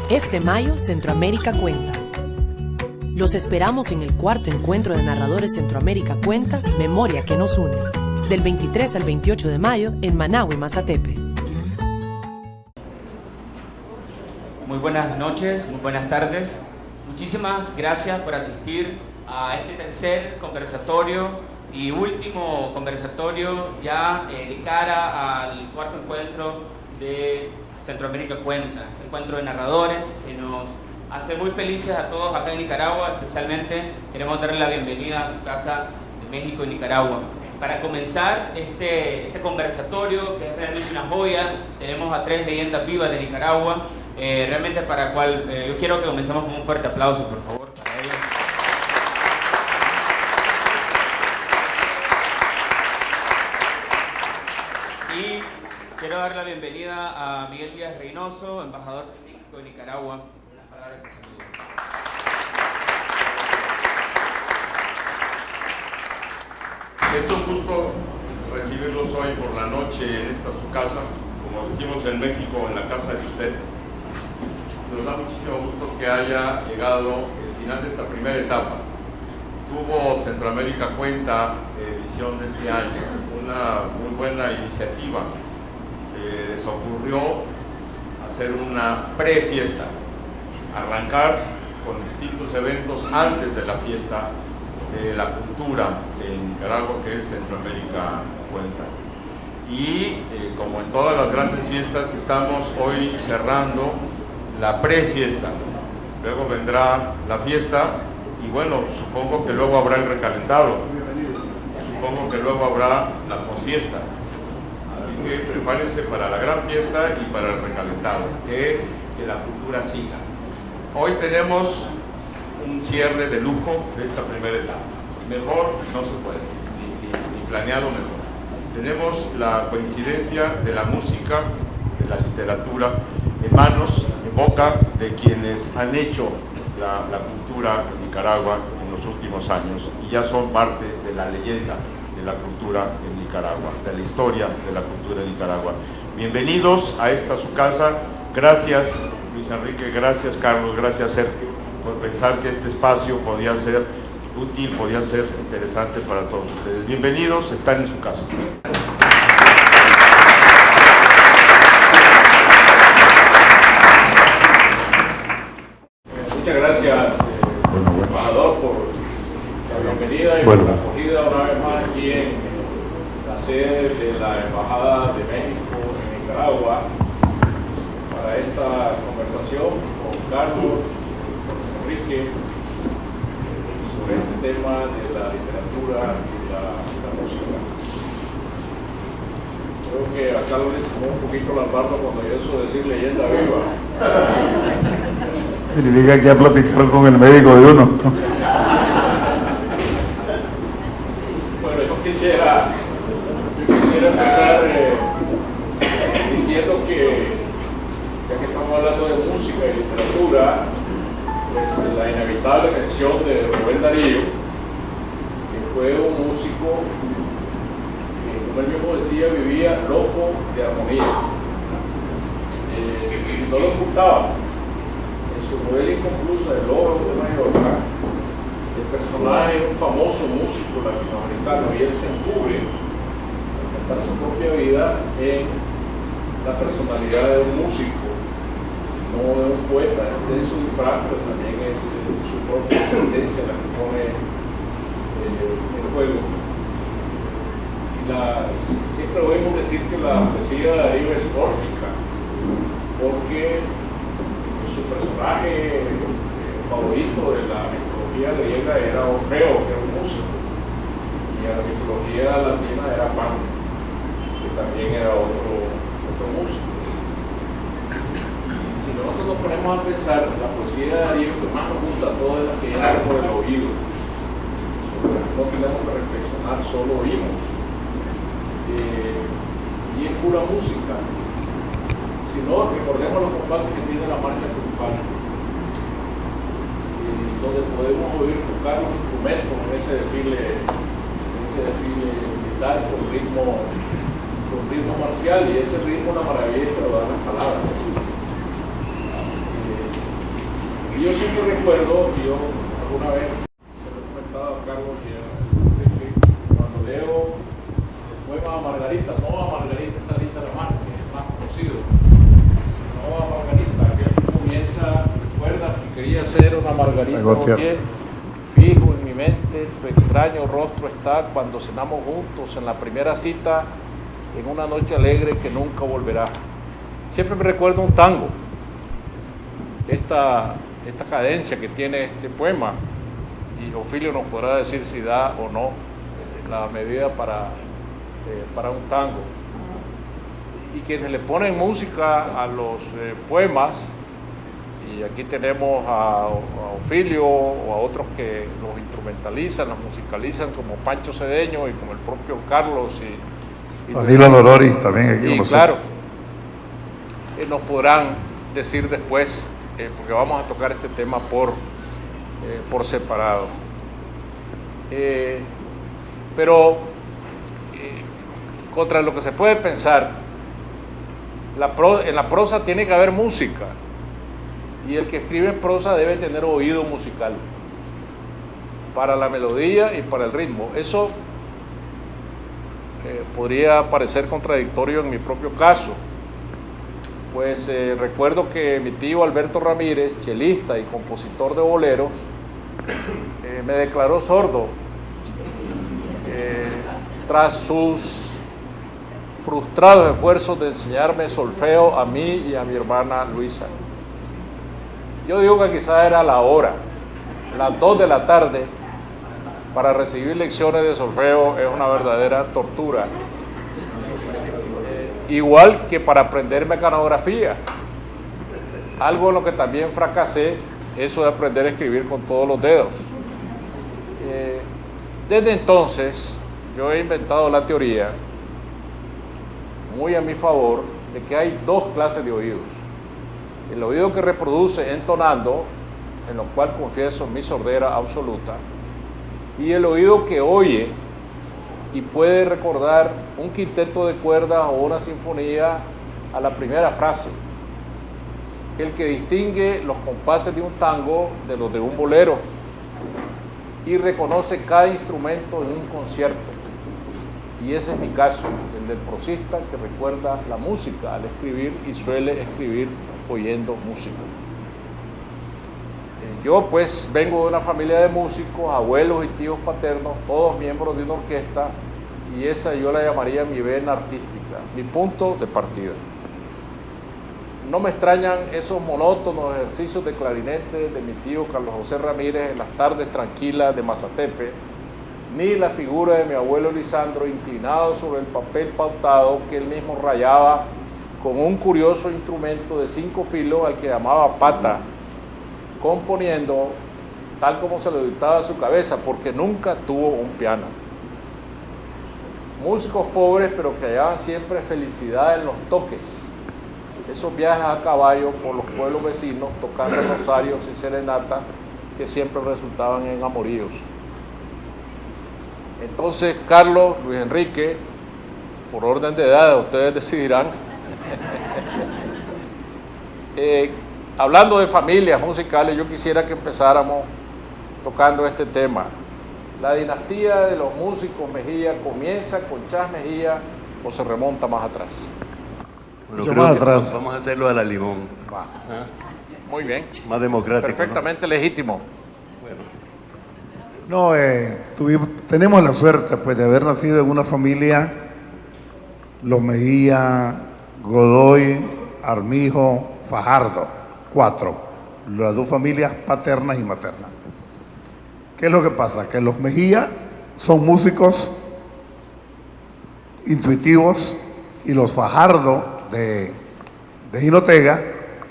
Este mayo, Centroamérica Cuenta. Los esperamos en el cuarto encuentro de narradores Centroamérica Cuenta, Memoria que nos une, del 23 al 28 de mayo en Managua y Mazatepe. Muy buenas noches, muy buenas tardes. Muchísimas gracias por asistir a este tercer conversatorio y último conversatorio ya de cara al cuarto encuentro de Centroamérica Cuenta, este encuentro de narradores que nos hace muy felices a todos acá en Nicaragua. Especialmente queremos darle la bienvenida a su casa de México y Nicaragua. Para comenzar este conversatorio, que es realmente una joya, tenemos a 3 leyendas vivas de Nicaragua, realmente para cual yo quiero que comencemos con un fuerte aplauso, por favor, para ellos. Y quiero dar la bienvenida a Miguel Díaz Reynoso, embajador de México en Nicaragua. Unas palabras de saludo. Es un gusto recibirlos hoy por la noche en esta su casa, como decimos en México, en la casa de usted. Nos da muchísimo gusto que haya llegado el final de esta primera etapa. Tuvo Centroamérica Cuenta edición de este año, una muy buena iniciativa. Se les ocurrió hacer una pre-fiesta, arrancar con distintos eventos antes de la fiesta de la cultura de Nicaragua, que es Centroamérica Cuenta. Y como en todas las grandes fiestas, estamos hoy cerrando la pre-fiesta. Luego vendrá la fiesta y bueno, supongo que luego habrá el recalentado, supongo que luego habrá la posfiesta. Así que prepárense para la gran fiesta y para el recalentado, que es que la cultura siga. Hoy tenemos un cierre de lujo de esta primera etapa. Mejor no se puede, ni planeado mejor. Tenemos la coincidencia de la música, de la literatura, en manos, en boca de quienes han hecho la cultura en Nicaragua en los últimos años y ya son parte de la leyenda de la cultura en Nicaragua, de la historia de la cultura en Nicaragua. Bienvenidos a esta su casa. Gracias Luis Enrique, gracias Carlos, gracias Sergio por pensar que este espacio podía ser útil, podía ser interesante para todos ustedes. Bienvenidos, están en su casa. Muchas gracias, embajador, por la bienvenida y por la acogida una vez más aquí en la sede de la Embajada de México en Nicaragua para esta conversación con Carlos, con Enrique, sobre este tema de la literatura y la música. Creo que a Carlos le tomó un poquito la barba cuando yo eso decir leyenda viva. Significa que ya platicaron con el médico de uno. Bueno, yo quisiera empezar diciendo que, ya que estamos hablando de música y literatura, pues la inevitable mención de Rubén Darío, que fue un músico que, como él mismo decía, vivía loco de armonía. No lo ocultaba. Su novela inconclusa, El Oro de Mallorca, el personaje es un famoso músico latinoamericano y él se encubre al contar su propia vida en la personalidad de un músico, no de un poeta. Este es su disfraz, pero también es su propia sentencia la que pone en juego. Siempre oímos decir que la poesía de Darío es órfica, porque su personaje favorito de la mitología griega era Orfeo, que era un músico, y a la mitología latina era Pan, que también era otro músico. Si nosotros nos ponemos a pensar, la poesía de Darío que más nos gusta a todos es la que entra por el oído. No tenemos que reflexionar, solo oímos. Y es pura música. Si no, recordemos los compases que tiene la marcha triunfal, donde podemos oír tocar los instrumentos en ese desfile militar con ritmo marcial, y ese ritmo, la maravilla que lo dan las palabras. Y yo siempre recuerdo, y yo alguna vez se lo he comentado a Carlos y a Enrique, cuando leo el poema a Margarita, no a Margarita Talita Lamar, que es más conocido, sino a Margarita, que comienza, recuerda que quería ser una Margarita Gautier, fijo en mi mente, tu extraño rostro está cuando cenamos juntos en la primera cita, en una noche alegre que nunca volverá. Siempre me recuerdo un tango, esta cadencia que tiene este poema, y Ofelio nos podrá decir si da o no la medida para un tango. Y quienes le ponen música a los poemas, y aquí tenemos a Ofelio o a otros que los instrumentalizan, los musicalizan, como Pancho Cedeño y como el propio Carlos y Danilo Lororis también aquí. Y claro, nos podrán decir después, porque vamos a tocar este tema por separado. Pero contra lo que se puede pensar, en la prosa tiene que haber música, y el que escribe en prosa debe tener oído musical para la melodía y para el ritmo. Eso podría parecer contradictorio en mi propio caso, pues recuerdo que mi tío Alberto Ramírez, chelista y compositor de boleros, me declaró sordo tras sus frustrados esfuerzos de enseñarme solfeo a mí y a mi hermana Luisa. Yo digo que quizás era la hora, las 2 de la tarde, para recibir lecciones de solfeo es una verdadera tortura. Igual que para aprender mecanografía, algo en lo que también fracasé, eso de aprender a escribir con todos los dedos. Desde entonces, yo he inventado la teoría, muy a mi favor, de que hay 2 clases de oídos. El oído que reproduce entonando, en lo cual confieso mi sordera absoluta, y el oído que oye y puede recordar un quinteto de cuerdas o una sinfonía a la primera frase. El que distingue los compases de un tango de los de un bolero y reconoce cada instrumento en un concierto. Y ese es mi caso, el del prosista que recuerda la música al escribir y suele escribir oyendo música. Yo pues vengo de una familia de músicos, abuelos y tíos paternos, todos miembros de una orquesta, y esa yo la llamaría mi vena artística, mi punto de partida. No me extrañan esos monótonos ejercicios de clarinete de mi tío Carlos José Ramírez en las tardes tranquilas de Mazatepe, ni la figura de mi abuelo Lisandro inclinado sobre el papel pautado que él mismo rayaba con un curioso instrumento de 5 filos al que llamaba pata, componiendo tal como se le dictaba a su cabeza, porque nunca tuvo un piano. Músicos pobres, pero que hallaban siempre felicidad en los toques, esos viajes a caballo por los pueblos vecinos, tocando rosarios y serenatas que siempre resultaban en amoríos. Entonces, Carlos, Luis Enrique, por orden de edad, ustedes decidirán, hablando de familias musicales, yo quisiera que empezáramos tocando este tema. ¿La dinastía de los músicos Mejía comienza con Chas Mejía o se remonta más atrás? Bueno, creo más atrás. Vamos a hacerlo a la Limón. ¿Ah? Muy bien. Más democrático. Perfectamente, ¿no? Legítimo. No, tenemos la suerte pues de haber nacido en una familia, los Mejía, Godoy, Armijo, Fajardo, 4, las 2 familias paternas y maternas. ¿Qué es lo que pasa? Que los Mejía son músicos intuitivos y los Fajardo de Jinotega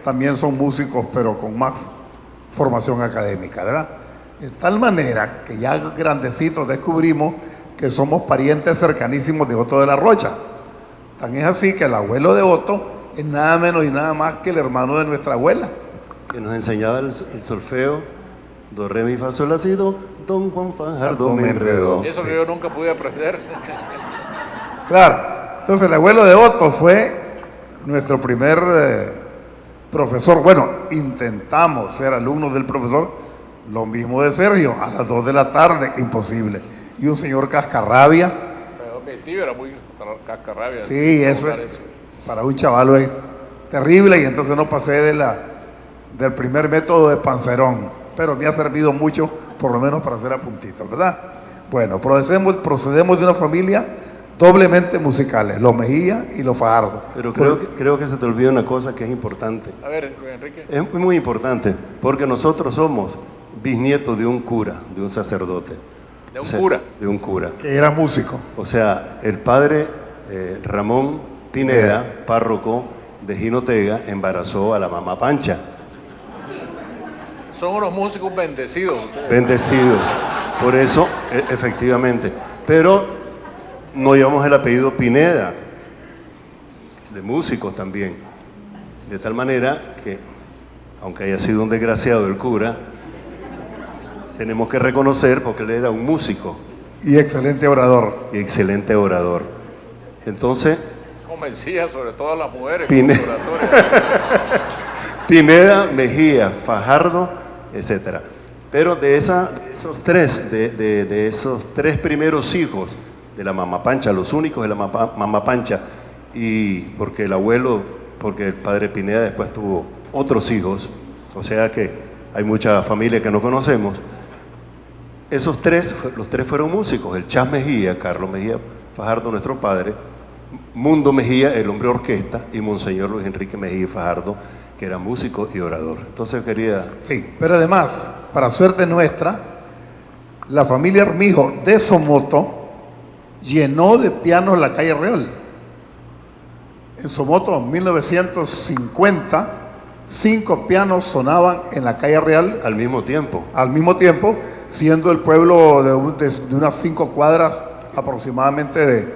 también son músicos, pero con más formación académica, ¿verdad? De tal manera que ya grandecitos descubrimos que somos parientes cercanísimos de Otto de la Rocha. Tan es así que el abuelo de Otto es nada menos y nada más que el hermano de nuestra abuela. Que nos enseñaba el solfeo, do, re, mi, fa, sol, la, si, do, don Juan Fajardo me enredó. Eso que yo nunca pude aprender. Claro, entonces el abuelo de Otto fue nuestro primer profesor, bueno, intentamos ser alumnos del profesor, lo mismo de Sergio, a las 2 de la tarde, imposible. Y un señor cascarrabia. Pero mi tío era muy cascarrabia. Sí, eso es, para un chavalo es terrible, y entonces no pasé del primer método de Panzerón, pero me ha servido mucho, por lo menos para hacer apuntitos, ¿verdad? Bueno, procedemos de una familia doblemente musicales, los Mejía y los Fajardo. Pero creo que se te olvida una cosa que es importante. A ver, Enrique. Es muy importante, porque nosotros somos bisnietos de un cura, de un sacerdote. De un cura. De un cura. Que era músico. O sea, el padre Ramón Pineda, párroco de Jinotega, embarazó a la mamá Pancha. Son unos músicos bendecidos ustedes. Bendecidos. Por eso, efectivamente. Pero no llevamos el apellido Pineda, de músicos también. De tal manera que, aunque haya sido un desgraciado el cura, tenemos que reconocer, porque él era un músico. Y excelente orador. Y excelente orador. Entonces, Convencía sobre todo a las mujeres. Pineda, Mejía, Fajardo, etcétera. Pero de esos tres primeros hijos de la mamá Pancha, los únicos de la mamá Pancha, y porque el padre Pineda después tuvo otros hijos, o sea que hay mucha familia que no conocemos. Los tres fueron músicos: el Chas Mejía, Carlos Mejía Fajardo, nuestro padre; Mundo Mejía, el hombre orquesta; y Monseñor Luis Enrique Mejía Fajardo, que era músico y orador. Entonces quería... Sí, pero además, para suerte nuestra, la familia Armijo de Somoto llenó de pianos la calle Real. En Somoto, en 1950, 5 pianos sonaban en la calle Real. Al mismo tiempo, siendo el pueblo de unas 5 cuadras aproximadamente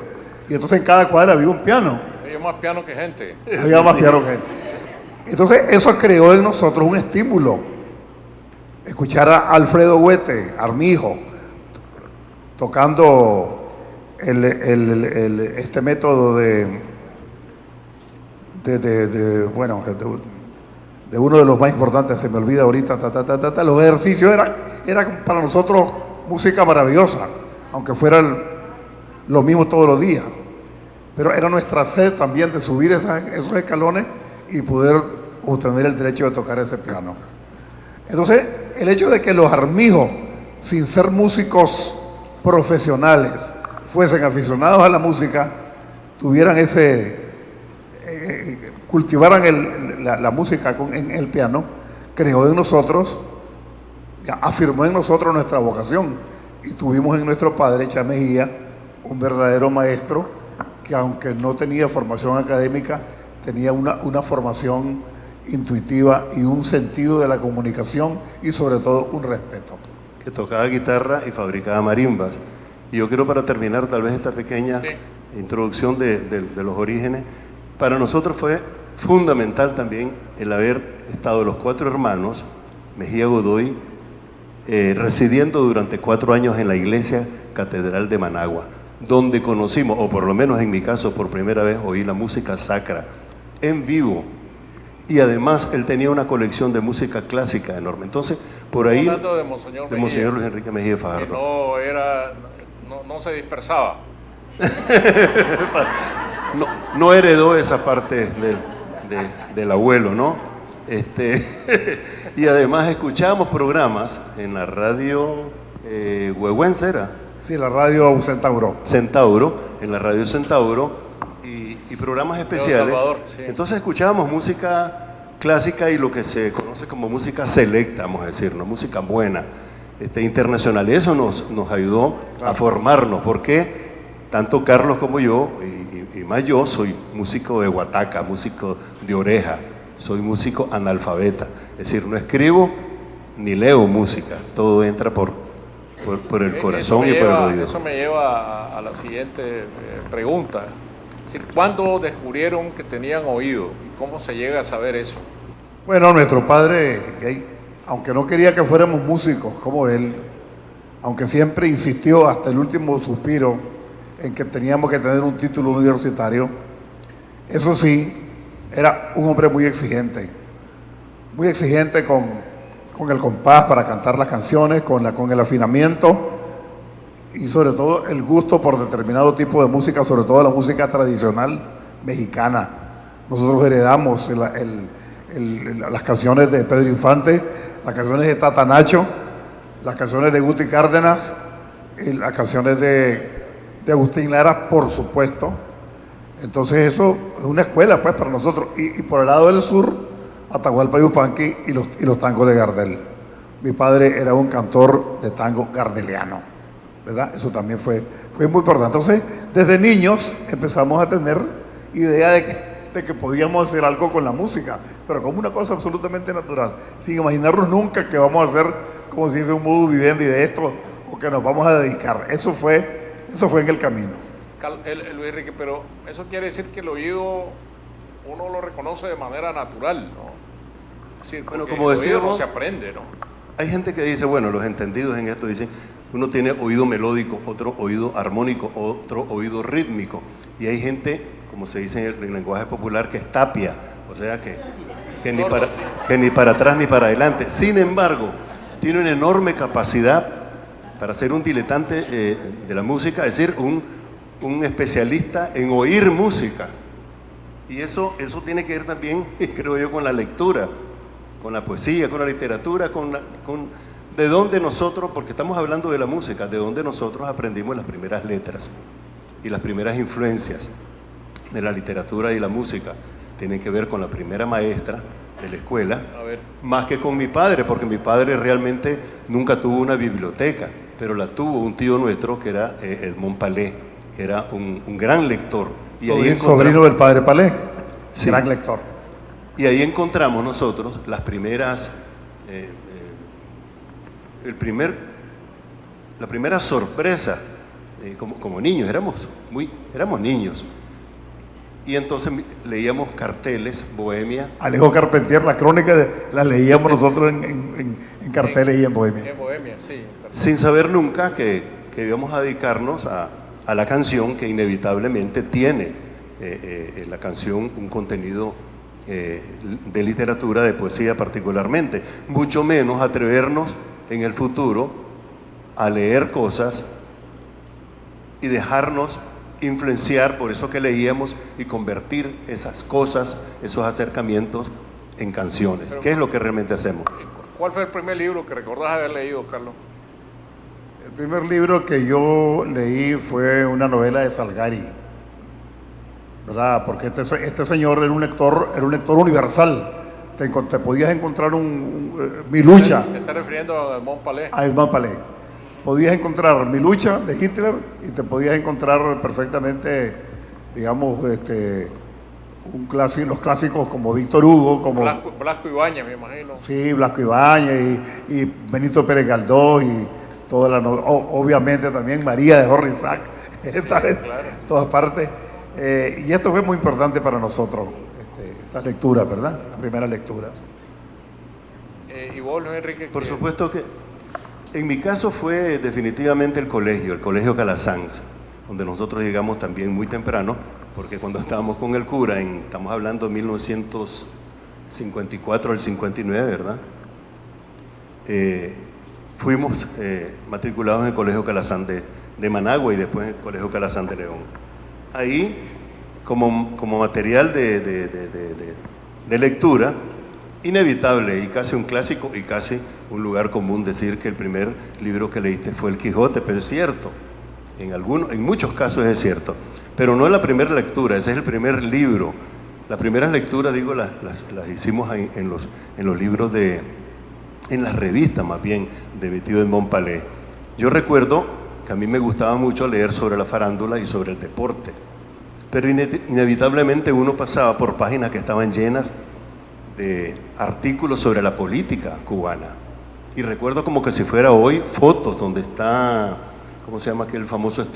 y entonces en cada cuadra había un piano. Había más piano que gente. Había más piano que gente. Entonces eso creó en nosotros un estímulo. Escuchar a Alfredo Huete, Armijo, tocando este método de uno de los más importantes, se me olvida ahorita, los ejercicios era para nosotros música maravillosa, aunque fuera lo mismo todos los días, pero era nuestra sed también de subir esos escalones y poder obtener el derecho de tocar ese piano. Entonces, el hecho de que los Armijos, sin ser músicos profesionales, fuesen aficionados a la música, tuvieran cultivaran la música en el piano, creó en nosotros, afirmó en nosotros nuestra vocación, y tuvimos en nuestro padre Chas Mejía un verdadero maestro que, aunque no tenía formación académica, tenía una formación intuitiva y un sentido de la comunicación, y sobre todo un respeto. Que tocaba guitarra y fabricaba marimbas. Y yo quiero, para terminar tal vez esta pequeña introducción de los orígenes, para nosotros fue fundamental también el haber estado los 4 hermanos Mejía Godoy residiendo durante 4 años en la iglesia catedral de Managua, donde conocimos, o por lo menos en mi caso por primera vez, oí la música sacra en vivo. Y además él tenía una colección de música clásica enorme. Entonces, por ahí, hablando de Monseñor Luis Enrique Mejía Fajardo, no se dispersaba. no heredó esa parte del abuelo, ¿no? Y además escuchábamos programas en la radio Huehuense, ¿era? Sí, la radio Centauro, en la radio Centauro, y programas especiales. Salvador, sí. Entonces escuchábamos música clásica y lo que se conoce como música selecta, vamos a decir, ¿no? Música buena, internacional. Eso nos ayudó a formarnos, porque tanto Carlos como yo, y más yo, soy músico de guataca, músico de oreja, soy músico analfabeta, es decir, no escribo ni leo música, todo entra por el corazón y por el oído. Eso me lleva a la siguiente pregunta. Es decir, ¿cuándo descubrieron que tenían oído? ¿Y cómo se llega a saber eso? Bueno, nuestro padre, aunque no quería que fuéramos músicos como él, aunque siempre insistió hasta el último suspiro en que teníamos que tener un título universitario, eso sí, era un hombre muy exigente. muy exigente con el compás para cantar las canciones, con el afinamiento y sobre todo el gusto por determinado tipo de música, sobre todo la música tradicional mexicana. Nosotros heredamos las canciones de Pedro Infante, las canciones de Tata Nacho, las canciones de Guti Cárdenas, y las canciones de Agustín Lara, por supuesto. Entonces eso es una escuela pues para nosotros. Y por el lado del sur, Atahualpa Yupanqui y los tangos de Gardel. Mi padre era un cantor de tango gardeliano, ¿verdad? Eso también fue muy importante. Entonces, desde niños empezamos a tener idea de que podíamos hacer algo con la música, pero como una cosa absolutamente natural, sin imaginarnos nunca que vamos a hacer, como si dice, un modo vivendi de esto, o que nos vamos a dedicar. Eso fue en el camino. Luis Enrique, pero eso quiere decir que el oído uno lo reconoce de manera natural, ¿no? Es decir, bueno, como como el oído no decíamos, se aprende, ¿no? Hay gente que dice, bueno, los entendidos en esto dicen, uno tiene oído melódico, otro oído armónico, otro oído rítmico, y hay gente, como se dice en el lenguaje popular, que es tapia, o sea que ni para atrás ni para adelante. Sin embargo, tiene una enorme capacidad para ser un diletante de la música, es decir, un especialista en oír música. Y eso tiene que ver también, creo yo, con la lectura, con la poesía, con la literatura, de dónde nosotros, porque estamos hablando de la música, de dónde nosotros aprendimos las primeras letras y las primeras influencias de la literatura y la música. Tienen que ver con la primera maestra de la escuela, más que con mi padre, porque mi padre realmente nunca tuvo una biblioteca, pero la tuvo un tío nuestro que era Edmond Palé, que era un gran lector. Y ahí sobrino del padre Palé, sí, gran lector. Y ahí encontramos nosotros las primeras, la primera sorpresa, como niños, éramos niños. Y entonces leíamos carteles, Bohemia. Alejo Carpentier, la crónica la leíamos nosotros en carteles y en Bohemia. En Bohemia, sí. Sin saber nunca que íbamos a dedicarnos a la canción, que inevitablemente tiene la canción un contenido de literatura, de poesía particularmente. Mucho menos atrevernos en el futuro a leer cosas y dejarnos influenciar por eso que leíamos y convertir esas cosas, esos acercamientos en canciones. ¿Qué es lo que realmente hacemos? ¿Cuál fue el primer libro que recordás haber leído, Carlos? El primer libro que yo leí fue una novela de Salgari, ¿verdad? Porque este señor era un lector universal. Te podías encontrar Mi lucha. ¿Te estás refiriendo a Edmond Palé? A Edmond Palé. Podías encontrar Mi lucha de Hitler y te podías encontrar perfectamente, digamos, los clásicos como Víctor Hugo, como Blasco Ibáñez, me imagino. Sí, Blasco Ibáñez y Benito Pérez Galdós y toda la novela, obviamente también María de Jorge Isaac, claro, en todas partes. Y esto fue muy importante para nosotros, estas lecturas, ¿verdad? Las primeras lecturas. ¿Y vos, Luis Enrique? Por supuesto que en mi caso fue definitivamente el colegio Calasanz, donde nosotros llegamos también muy temprano, porque cuando estábamos con el cura, estamos hablando de 1954 al 59, ¿verdad? Fuimos matriculados en el Colegio Calazán de Managua y después en el Colegio Calazán de León. Ahí, como material de lectura, inevitable y casi un clásico y casi un lugar común decir que el primer libro que leíste fue El Quijote, pero es cierto, en muchos casos es cierto, pero no es la primera lectura, ese es el primer libro. Las primeras lecturas, digo, las hicimos en los libros en las revistas más bien, de mi tío Edmond Palé. Yo recuerdo que a mí me gustaba mucho leer sobre la farándula y sobre el deporte, pero inevitablemente uno pasaba por páginas que estaban llenas de artículos sobre la política cubana. Y recuerdo como que si fuera hoy, fotos donde está, ¿cómo se llama aquel famoso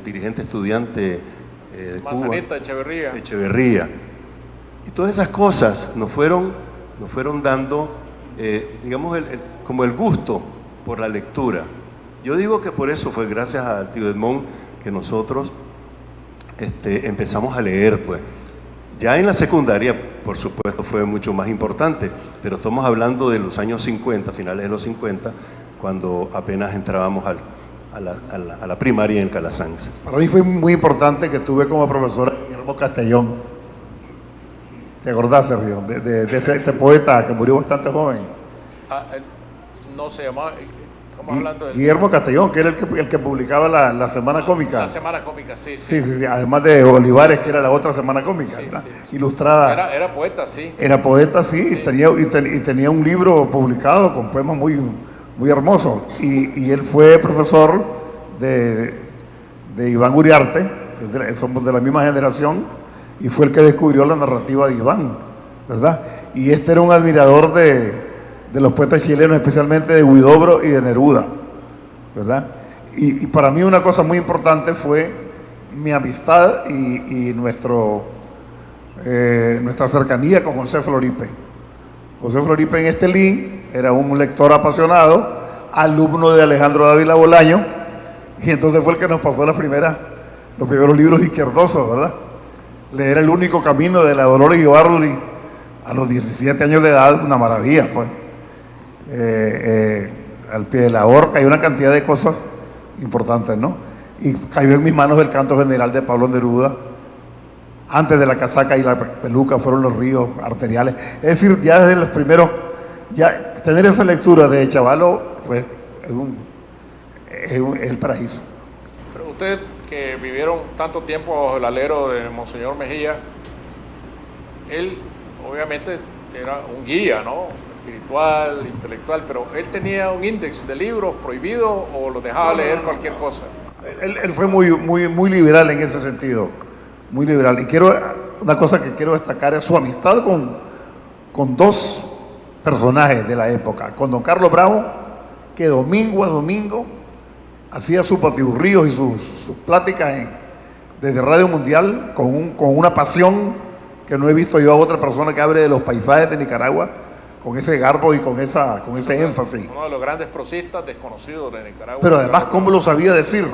dirigente estudiante de Manzanita, Cuba? Echeverría. Y todas esas cosas nos fueron dando, digamos, como el gusto por la lectura. Yo digo que por eso fue gracias al tío Edmond que nosotros empezamos a leer, pues. Ya en la secundaria, por supuesto, fue mucho más importante, pero estamos hablando de los años 50, finales de los 50, cuando apenas entrábamos a la primaria en Calasanz. Para mí fue muy importante que tuve como profesor a Guillermo Castellón. ¿Te acordás, Sergio? De este poeta que murió bastante joven. No se llamaba... Estamos hablando de... Guillermo Castellón, que era el que publicaba la Semana Cómica. La Semana Cómica, sí. Sí. Además de Olivares, que era la otra Semana Cómica, sí. Ilustrada. Era poeta, sí. Era poeta, sí. Y tenía un libro publicado con poemas muy, muy hermosos. Y él fue profesor de Iván Uriarte, somos de la misma generación, y fue el que descubrió la narrativa de Iván, ¿verdad? Y este era un admirador de los poetas chilenos, especialmente de Huidobro y de Neruda, ¿verdad? Y para mí una cosa muy importante fue mi amistad y nuestra cercanía con José Floripe. José Floripe en Estelí era un lector apasionado, alumno de Alejandro Dávila Bolaño, y entonces fue el que nos pasó los primeros libros izquierdosos, ¿verdad? Leer El único camino de la Dolores Ibarruri a los 17 años de edad, una maravilla, pues. Al pie de la horca, y una cantidad de cosas importantes, ¿no? Y cayó en mis manos el canto general de Pablo Neruda. Antes de la casaca y la peluca fueron los ríos arteriales. Es decir, ya desde los primeros, ya tener esa lectura de Chavalo, pues es el paraíso. Pero ustedes que vivieron tanto tiempo bajo el alero de Monseñor Mejía, él obviamente era un guía, ¿no? Espiritual, intelectual, pero él tenía un índice de libros prohibido o lo dejaba leer cualquier cosa. Él fue muy liberal en ese sentido, muy liberal. Y una cosa que quiero destacar es su amistad con dos personajes de la época, con don Carlos Bravo, que domingo a domingo hacía sus patiburríos y sus pláticas desde Radio Mundial con una pasión que no he visto yo a otra persona que hable de los paisajes de Nicaragua con ese garbo y con ese énfasis. Uno de los grandes prosistas desconocidos de Nicaragua. Pero además, ¿cómo lo sabía decir?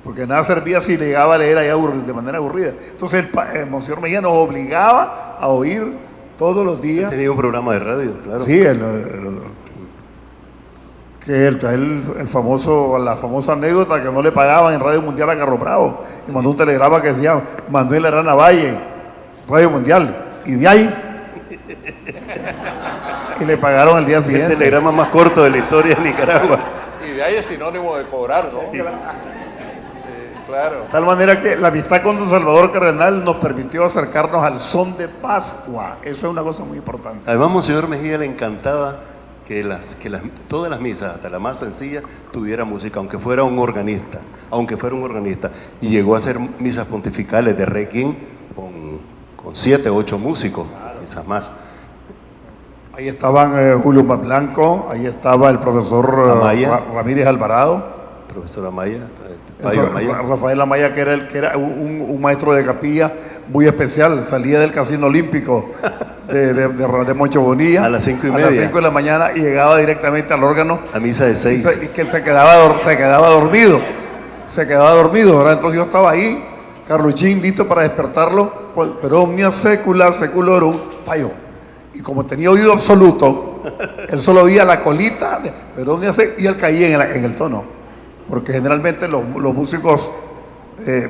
Porque nada servía si le llegaba a leer allá de manera aburrida. Entonces el Monseñor Mejía nos obligaba a oír todos los días. Tenía un programa de radio, claro. Sí, la famosa anécdota que no le pagaban en Radio Mundial a Carlos Bravo. Y mandó un telegrama que decía Manuel Arana Valle, Radio Mundial. Y de ahí... y le pagaron el día siguiente. El telegrama más corto de la historia de Nicaragua. Y de ahí es sinónimo de cobrar, ¿no? Sí, claro. De tal manera que la amistad con don Salvador Cardenal nos permitió acercarnos al son de Pascua. Eso es una cosa muy importante. Además, Monseñor Mejía le encantaba que todas las misas, hasta la más sencilla, tuviera música, aunque fuera un organista. Y llegó a hacer misas pontificales de Requiem con 7 o 8 músicos, quizás más. Ahí estaban Julio Blanco, ahí estaba el profesor Ramírez Alvarado. Profesor Amaya, Rafael Amaya, que era un maestro de capilla muy especial, salía del Casino Olímpico de Moncho Bonilla a las 5:30. A las 5 de la mañana y llegaba directamente al órgano. A misa de 6. Y que se quedaba dormido, ¿verdad? Entonces yo estaba ahí, Carluchín, listo para despertarlo, pero omnia secula seculorum, payo. Y como tenía oído absoluto, él solo oía la colita, pero y él caía en el tono. Porque generalmente los músicos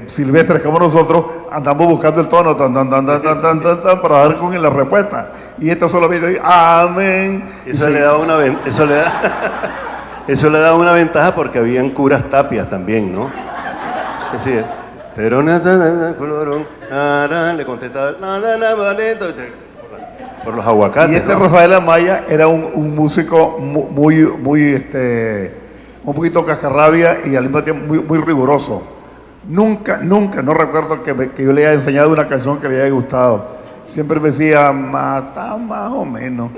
silvestres como nosotros andamos buscando el tono para dar con la respuesta. Y esto solo me dice, amén. Eso le daba una ventaja porque habían curas tapias también, ¿no? Es decir, pero le contestaba por los aguacates. Y Rafael Amaya era un músico muy un poquito cascarrabia y al mismo tiempo muy riguroso. Nunca, no recuerdo que yo le haya enseñado una canción que le haya gustado. Siempre me decía, mata más o menos.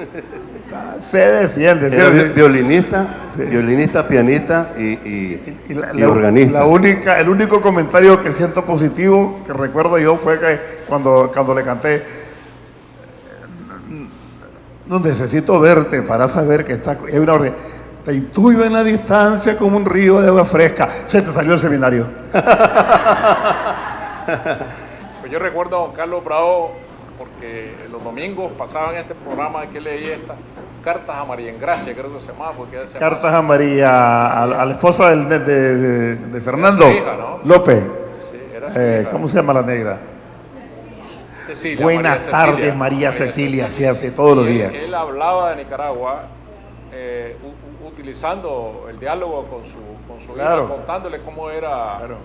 Se defiende. Era violinista, pianista y organista. El único comentario que siento positivo, que recuerdo yo, fue que cuando le canté, no necesito verte para saber que hay una orden. Te intuyo en la distancia como un río de agua fresca. Se te salió el seminario. Pues yo recuerdo a don Carlos Bravo porque los domingos pasaban este programa que leía estas cartas a María Engracia, creo que se llamaba. Porque se Cartas a María, a la esposa de Fernando hija, ¿no? López. Sí, era su hija. ¿Cómo se llama la negra? Cecilia, Buenas María tardes, Cecilia. María Cecilia, sí, hace todos los Y días. Él hablaba de Nicaragua utilizando el diálogo con su Claro. hija, contándole cómo era, Claro.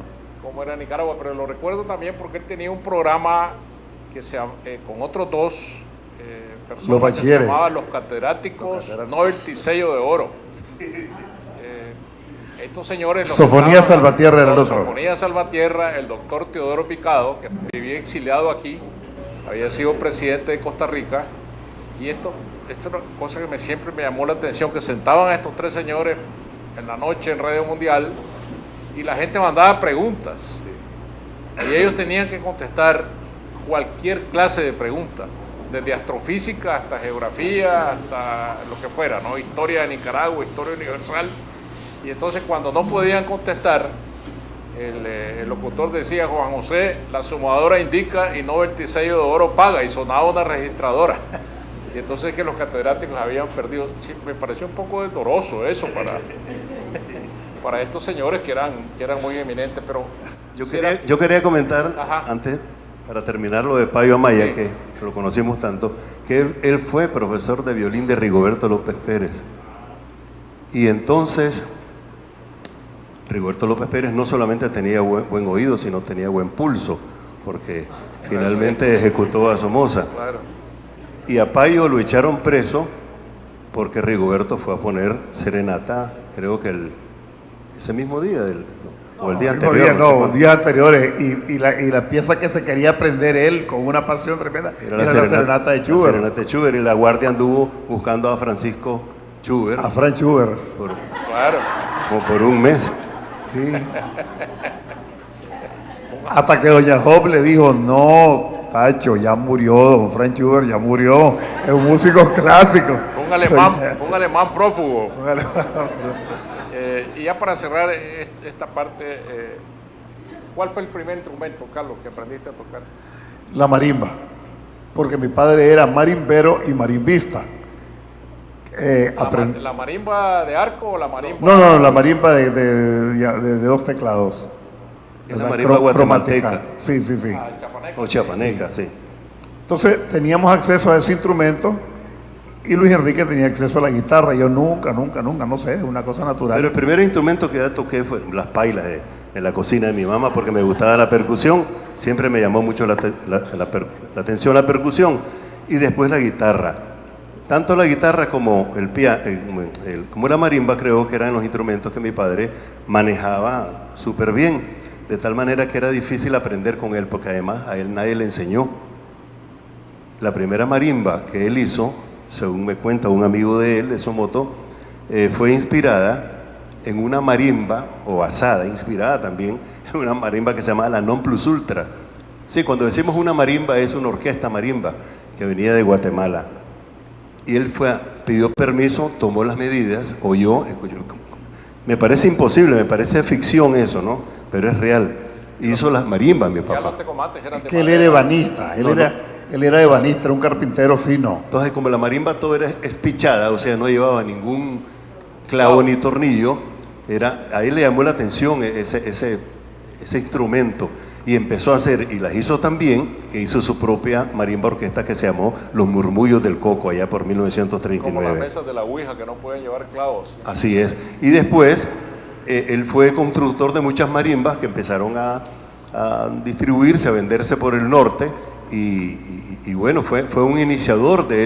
cómo era Nicaragua, pero lo recuerdo también porque él tenía un programa que con otros dos personas Los que se bachilleres. llamaban Los Catedráticos Novelty Sello de Oro. Estos señores... Sofonía Salvatierra era el otro. Sofonía Salvatierra, el doctor Teodoro Picado, que vivía exiliado aquí, había sido presidente de Costa Rica, y esto es una cosa que siempre me llamó la atención, que sentaban a estos tres señores en la noche en Radio Mundial, y la gente mandaba preguntas, y ellos tenían que contestar cualquier clase de pregunta, desde astrofísica hasta geografía, hasta lo que fuera, ¿no? Historia de Nicaragua, historia universal. Y entonces cuando no podían contestar, el locutor decía: Juan José, la sumadora indica y Novelty Sello de Oro paga, y sonaba una registradora. Y entonces que los catedráticos habían perdido. Sí, me pareció un poco doloroso eso para estos señores que eran muy eminentes, pero... Yo quería comentar, Ajá. antes, para terminar lo de Payo Amaya, Sí. que lo conocimos tanto, que él fue profesor de violín de Rigoberto López Pérez. Y entonces, Rigoberto López Pérez no solamente tenía buen oído, sino tenía buen pulso, porque finalmente ejecutó a Somoza. Claro. Y a Payo lo echaron preso porque Rigoberto fue a poner serenata, creo que ese mismo día, o el día Mismo anterior. día, no sé no, cuándo. días anteriores. Y la pieza que se quería aprender él con una pasión tremenda era la serenata de Schubert. La serenata de Schubert, y la guardia anduvo buscando a Francisco Schubert A Franz Schubert. Claro. como por un mes. Sí. Hasta que doña Job le dijo: no, Tacho, ya murió, don Franz Schubert ya murió, es un músico clásico. Un alemán prófugo. Y ya para cerrar esta parte, ¿cuál fue el primer instrumento, Carlos, que aprendiste a tocar? La marimba, porque mi padre era marimbero y marimbista. ¿La marimba de arco o la marimba? No, la marimba de dos teclados. Es la marimba guatemalteca. Sí. Chapaneca. O chapaneca, sí. Entonces teníamos acceso a ese instrumento y Luis Enrique tenía acceso a la guitarra. Yo nunca, no sé, es una cosa natural. Pero el primer instrumento que yo toqué fue las pailas de la cocina de mi mamá, porque me gustaba la percusión. Siempre me llamó mucho la atención la percusión. Y después la guitarra. Tanto la guitarra como como la marimba, creo que eran los instrumentos que mi padre manejaba súper bien, de tal manera que era difícil aprender con él, porque además a él nadie le enseñó. La primera marimba que él hizo, según me cuenta un amigo de él, de Somoto, fue inspirada en una marimba, o basada, inspirada también, en una marimba que se llama la Non Plus Ultra. Sí, cuando decimos una marimba es una orquesta marimba que venía de Guatemala. Y él pidió permiso, tomó las medidas, oyó, escuchó. Me parece imposible, me parece ficción eso, ¿no? Pero es real. Hizo las marimbas, mi Ya papá. los tecomates eran Es de que él madera. era ebanista, él era ebanista, era un carpintero fino. Entonces, como la marimba todo era espichada, o sea, no llevaba ningún clavo ni tornillo, a él le llamó la atención ese instrumento, y empezó a hacer, y las hizo tan bien, que hizo su propia marimba orquesta que se llamó Los Murmullos del Coco, allá por Como las 1939. mesas de la Ouija que no pueden llevar clavos. Así es. Y después, él fue constructor de muchas marimbas que empezaron a distribuirse, a venderse por el norte, y bueno, fue un iniciador de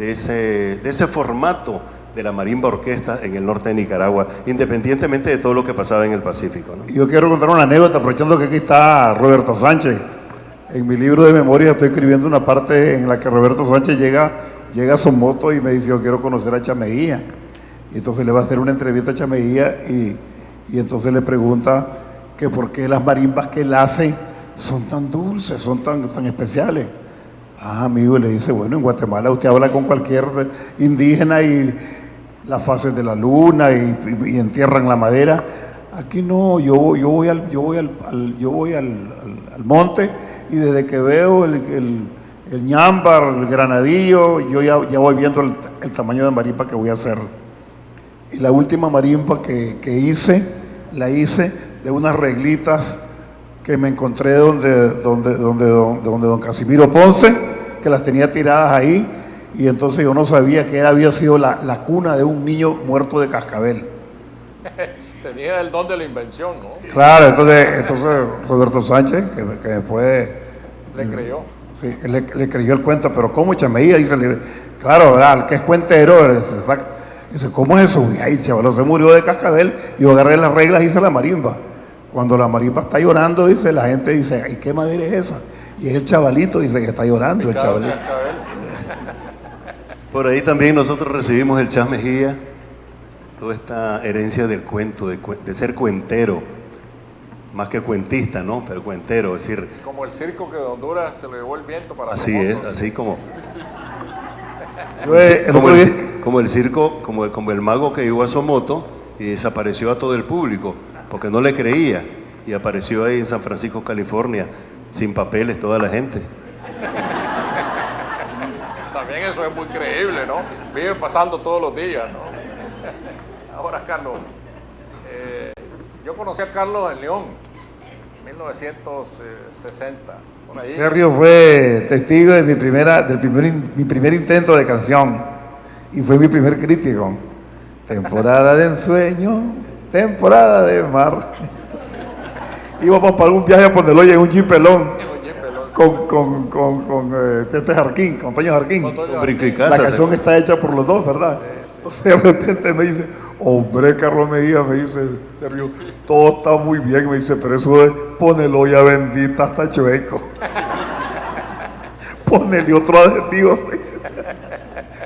ese formato de la marimba orquesta en el norte de Nicaragua, independientemente de todo lo que pasaba en el Pacífico, ¿no? Yo quiero contar una anécdota, aprovechando que aquí está Roberto Sánchez. En mi libro de memoria estoy escribiendo una parte en la que Roberto Sánchez llega a Somoto y me dice: yo quiero conocer a Chamejía. Y entonces le va a hacer una entrevista a Chamejía y entonces le pregunta que por qué las marimbas que él hace son tan dulces, son tan especiales. Ah, amigo, y le dice: bueno, en Guatemala usted habla con cualquier indígena y las fases de la luna y entierran la madera. Aquí no, yo voy al monte y desde que veo el ñámbar, el granadillo, yo ya voy viendo el tamaño de marimba que voy a hacer. Y la última marimba que hice, la hice de unas reglitas que me encontré donde don Casimiro Ponce, que las tenía tiradas ahí, y entonces yo no sabía que había sido la cuna de un niño muerto de cascabel. Tenía el don de la invención, ¿no? Claro, entonces Roberto Sánchez, que después le creyó. Sí, le creyó el cuento, pero ¿cómo Chameía? Dice, claro, ¿verdad? El que es cuentero, dice, ¿cómo es eso? Y ahí el chaval se murió de cascabel, y yo agarré las reglas y hice la marimba. Cuando la marimba está llorando, dice, la gente dice, ¿y qué madera es esa? Y es el chavalito, dice, que está llorando, el chavalito. Por ahí también nosotros recibimos el Chas Mejía, toda esta herencia del cuento, de ser cuentero, más que cuentista, ¿no? Pero cuentero, es decir... Como el circo que de Honduras se lo llevó el viento para... Así es, así como... Como el circo, como el mago que llegó a Somoto y desapareció a todo el público, porque no le creía, y apareció ahí en San Francisco, California, sin papeles, toda la gente. También eso es muy creíble, ¿no? Vive pasando todos los días, ¿no? Ahora, Carlos, yo conocí a Carlos en León, en 1960. Por ahí. Sergio fue testigo de mi primer intento de canción y fue mi primer crítico. Temporada de ensueño, temporada de mar. Íbamos para un viaje a Poneloya en un jipelón con Tete Jarquín, con Toño Jarquín. La canción está hecha por los dos, ¿verdad? De repente me dice, hombre, Carlos Mejía, me dice Sergio, todo está muy bien, me dice, pero eso es Poneloya bendita, hasta chueco. Ponele otro adjetivo.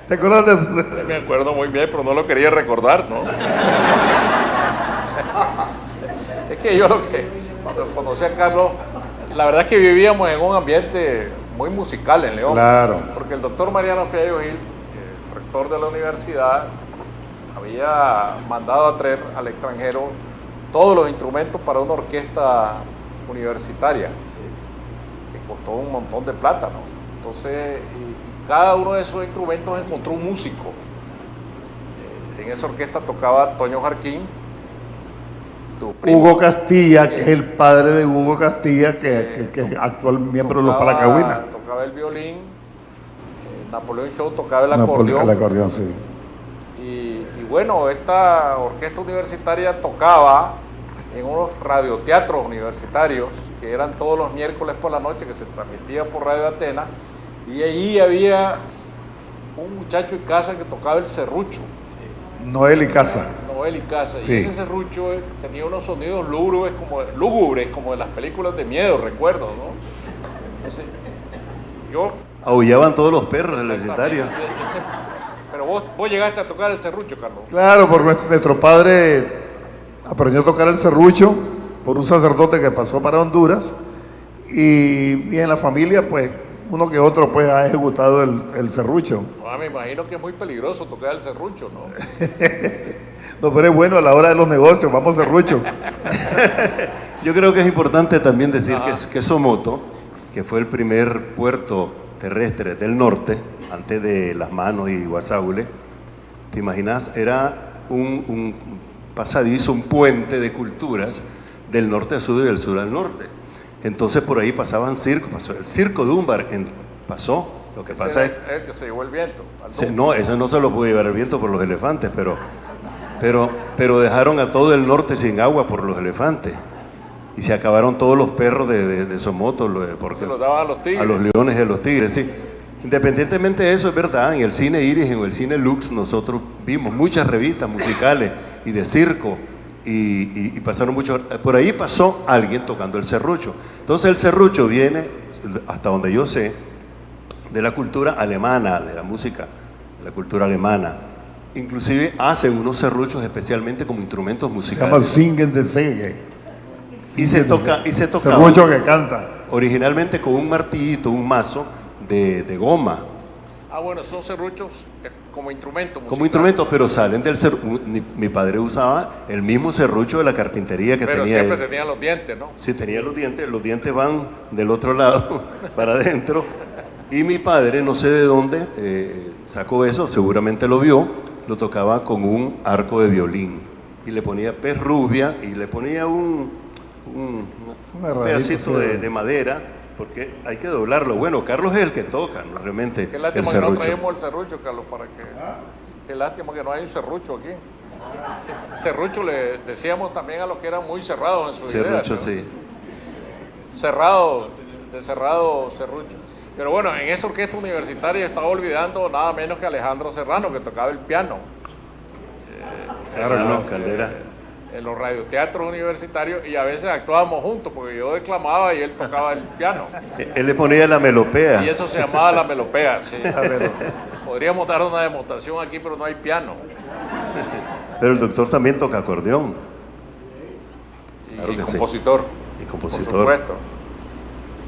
¿Te acuerdas de eso? Me acuerdo muy bien, pero no lo quería recordar, ¿no? Es que yo cuando conocí a Carlos, la verdad es que vivíamos en un ambiente muy musical en León. Claro. Porque el doctor Mariano Fiallo Gil, rector de la universidad, había mandado a traer al extranjero todos los instrumentos para una orquesta universitaria, que costó un montón de plata, ¿no? Entonces, cada uno de esos instrumentos encontró un músico. En esa orquesta tocaba Toño Jarquín, Hugo Castilla, que es el padre de Hugo Castilla, que es actual miembro de los Palacagüinas. Tocaba el violín, Napoleón Show tocaba el acordeón. El acordeón, sí. Y bueno, esta orquesta universitaria tocaba en unos radioteatros universitarios, que eran todos los miércoles por la noche, que se transmitía por Radio Atenas, y allí había un muchacho en casa que tocaba el serrucho. Noel y Casa. Sí. Y ese serrucho tenía unos sonidos lúgubres como de las películas de miedo, recuerdo, ¿no? Aullaban todos los perros del vecindario. Pero vos llegaste a tocar el serrucho, Carlos. Claro, por nuestro padre aprendió a tocar el serrucho por un sacerdote que pasó para Honduras, y en la familia, pues, uno que otro pues ha ejecutado el serrucho. Me imagino que es muy peligroso tocar el serrucho, ¿no? No, pero es bueno a la hora de los negocios, vamos serrucho. Yo creo que es importante también decir que Somoto, que fue el primer puerto terrestre del norte, antes de Las Manos y Guasaule, ¿te imaginas? Era un pasadizo, un puente de culturas del norte al sur y del sur al norte. Entonces por ahí pasaban circos, pasó el circo Dunbar, pasó. Lo que pasa es el que se llevó el viento. No, eso no se lo pudo llevar el viento por los elefantes, pero dejaron a todo el norte sin agua por los elefantes. Y se acabaron todos los perros de Somoto, porque se los daban a los tigres. A los leones y a los tigres, sí. Independientemente de eso, es verdad, en el cine Iris, en el cine Lux, nosotros vimos muchas revistas musicales y de circo, y pasaron mucho. Por ahí pasó alguien tocando el serrucho. Entonces el serrucho viene, hasta donde yo sé, de la cultura alemana, de la música, de la cultura alemana. Inclusive hacen unos serruchos especialmente como instrumentos musicales. Se llama Singen de Sege. Y se toca serrucho que canta. Originalmente con un martillito, un mazo de goma. Bueno, son serruchos como instrumento musical. Como instrumento, pero salen del mi padre usaba el mismo serrucho de la carpintería que pero tenía siempre él. tenían los dientes, ¿no? Sí, tenía los dientes van del otro lado para adentro. Y mi padre, no sé de dónde, sacó eso, seguramente lo vio, lo tocaba con un arco de violín. Y le ponía pez rubia y le ponía un pedacito de madera, porque hay que doblarlo. Bueno, Carlos es el que toca, ¿no? Realmente. Qué lástima que no traemos el serrucho, Carlos, para que... Qué lástima que no hay un serrucho aquí. Serrucho le decíamos también a los que eran muy cerrados en su idea. Serrucho, ¿no? sí. Cerrado serrucho. Pero bueno, en esa orquesta universitaria estaba olvidando nada menos que Alejandro Serrano, que tocaba el piano. Serrano, Caldera. En los radioteatros universitarios, y a veces actuábamos juntos, porque yo declamaba y él tocaba el piano. Él le ponía la melopea. Y eso se llamaba la melopea, sí. Podríamos dar una demostración aquí, pero no hay piano. Pero el doctor también toca acordeón. Claro que compositor. Sí. Y compositor. Por supuesto.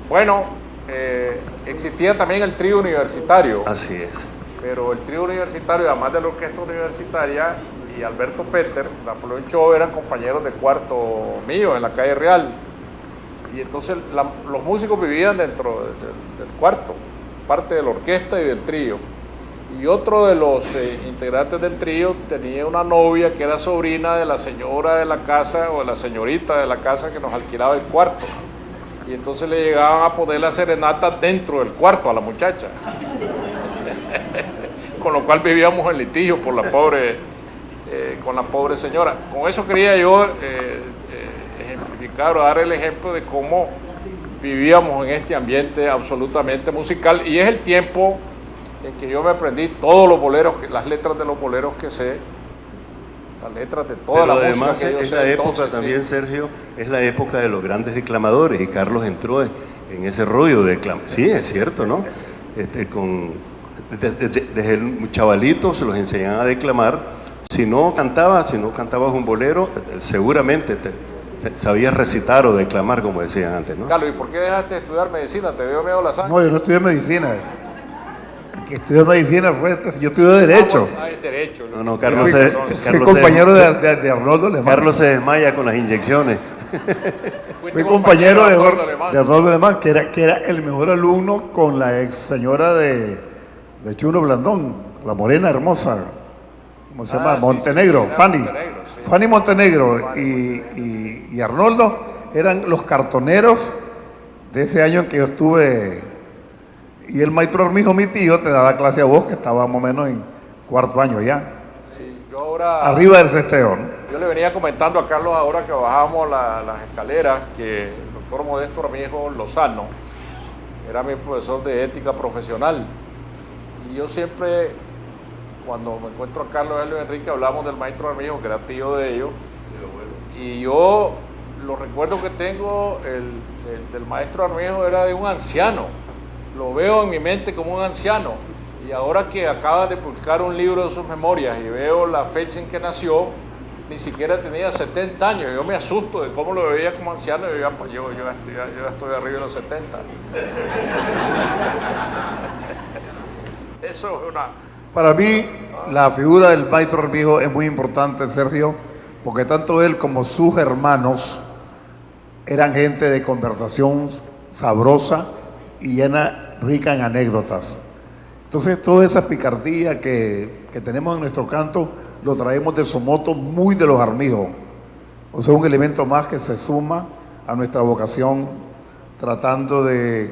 Bueno, existía también el trío universitario. Así es. Pero el trío universitario, además de la orquesta universitaria, y Alberto Peter, Napoleón Cho, eran compañeros de cuarto mío en la calle Real. Y entonces los músicos vivían dentro del cuarto, parte de la orquesta y del trío. Y otro de los integrantes del trío tenía una novia que era sobrina de la señora de la casa o de la señorita de la casa que nos alquilaba el cuarto. Y entonces le llegaban a poner la serenata dentro del cuarto a la muchacha. Con lo cual vivíamos en litigio por la con la pobre señora. Con eso quería yo ejemplificar o dar el ejemplo de cómo vivíamos en este ambiente absolutamente musical, y es el tiempo en que yo me aprendí todos los boleros, las letras de los boleros que sé, las letras de toda la música además que yo es sé. la época Entonces, también, sí, Sergio, es la época de los grandes declamadores, y Carlos entró en ese rollo de sí, es cierto, ¿no? Desde el chavalito se los enseñaban a declamar. Si no cantabas un bolero, seguramente sabías recitar o declamar, como decían antes, ¿no? Carlos, ¿y por qué dejaste de estudiar medicina? ¿Te dio miedo la sangre? No, yo no estudié medicina. El que estudió medicina fue yo estudié Derecho. Derecho. No, Carlos fui compañero de Arnoldo Alemán. Carlos se desmaya con las inyecciones. Fui compañero de Arnoldo Alemán, que era el mejor alumno con la ex señora de Chuno Blandón, la morena hermosa. ¿Cómo se llama? Montenegro, sí, Fanny. Montenegro, sí. Fanny Montenegro y Arnoldo eran los cartoneros de ese año en que yo estuve. Y el maestro Armijo, mi tío, te daba clase a vos, que estaba más o menos en cuarto año ya. Sí, yo ahora... Arriba del cesteo, ¿no? Yo le venía comentando a Carlos ahora que bajábamos las escaleras, que el doctor Modesto Armijo Lozano era mi profesor de ética profesional. Y yo siempre, cuando me encuentro a Carlos y Enrique, hablamos del maestro Armijo, que era tío de ellos. Y yo, los recuerdos que tengo del maestro Armijo era de un anciano. Lo veo en mi mente como un anciano. Y ahora que acaba de publicar un libro de sus memorias y veo la fecha en que nació, ni siquiera tenía 70 años. Yo me asusto de cómo lo veía como anciano. Yo ya estoy arriba de los 70. Eso es una... Para mí, la figura del maestro Armijo es muy importante, Sergio, porque tanto él como sus hermanos eran gente de conversación sabrosa y rica en anécdotas. Entonces, toda esa picardía que tenemos en nuestro canto lo traemos de Somoto, muy de los Armijos. O sea, un elemento más que se suma a nuestra vocación, tratando de